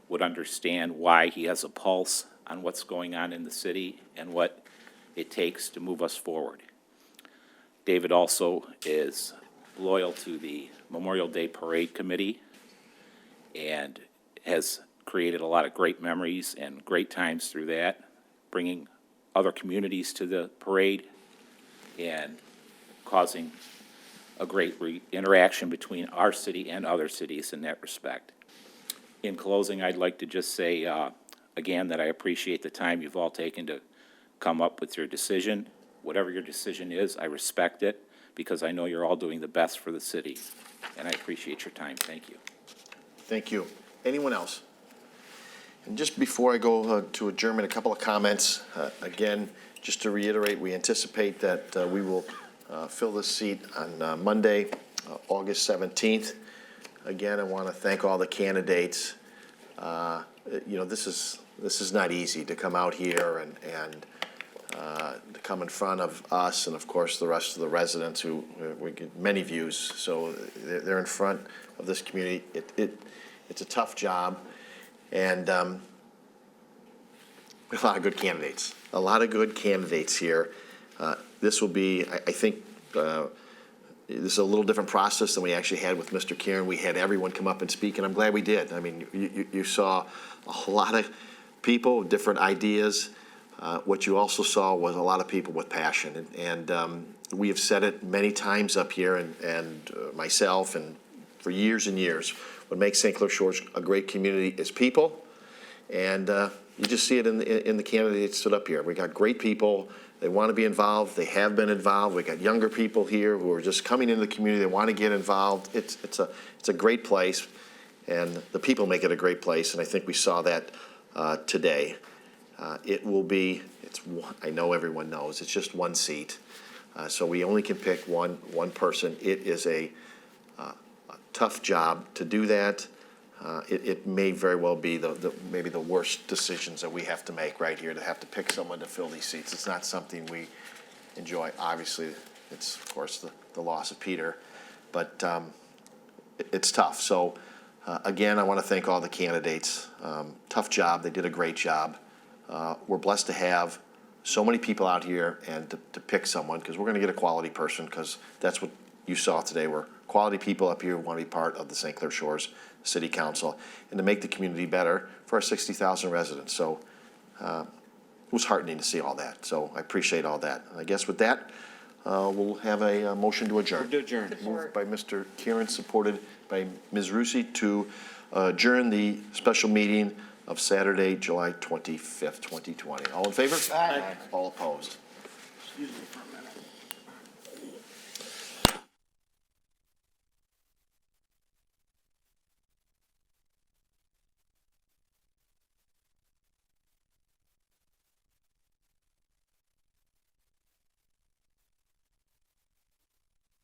would understand why he has a pulse on what's going on in the city and what it takes to move us forward. David also is loyal to the Memorial Day Parade Committee and has created a lot of great memories and great times through that, bringing other communities to the parade and causing a great interaction between our city and other cities in that respect. In closing, I'd like to just say, again, that I appreciate the time you've all taken to come up with your decision. Whatever your decision is, I respect it because I know you're all doing the best for the city, and I appreciate your time. Thank you. Thank you. Anyone else? And just before I go to adjournment, a couple of comments. Again, just to reiterate, we anticipate that we will fill this seat on Monday, August 17th. Again, I want to thank all the candidates. You know, this is not easy to come out here and to come in front of us and, of course, the rest of the residents who we get many views. So they're in front of this community. It's a tough job, and a lot of good candidates. A lot of good candidates here. This will be, I think, this is a little different process than we actually had with Mr. Karen. We had everyone come up and speak, and I'm glad we did. I mean, you saw a lot of people with different ideas. What you also saw was a lot of people with passion. And we have said it many times up here, and myself, and for years and years, what makes St. Clair Shores a great community is people. And you just see it in the candidates that stood up here. We got great people. They want to be involved. They have been involved. We got younger people here who are just coming into the community. They want to get involved. It's a great place, and the people make it a great place. And I think we saw that today. It will be. I know everyone knows. It's just one seat, so we only can pick one person. It is a tough job to do that. It may very well be maybe the worst decisions that we have to make right here, to have to pick someone to fill these seats. It's not something we enjoy. Obviously, it's, of course, the loss of Peter, but it's tough. So, again, I want to thank all the candidates. Tough job. They did a great job. We're blessed to have so many people out here and to pick someone, because we're going to get a quality person, because that's what you saw today. We're quality people up here who want to be part of the St. Clair Shores City Council and to make the community better for our 60,000 residents. So it was heartening to see all that. So I appreciate all that. And I guess with that, we'll have a motion to adjourn. Move to adjourn. Moved by Mr. Kieran, supported by Ms. Rusi, to adjourn the special meeting of Saturday, July 25th, 2020. All in favor? Aye. All opposed? Excuse me for a minute.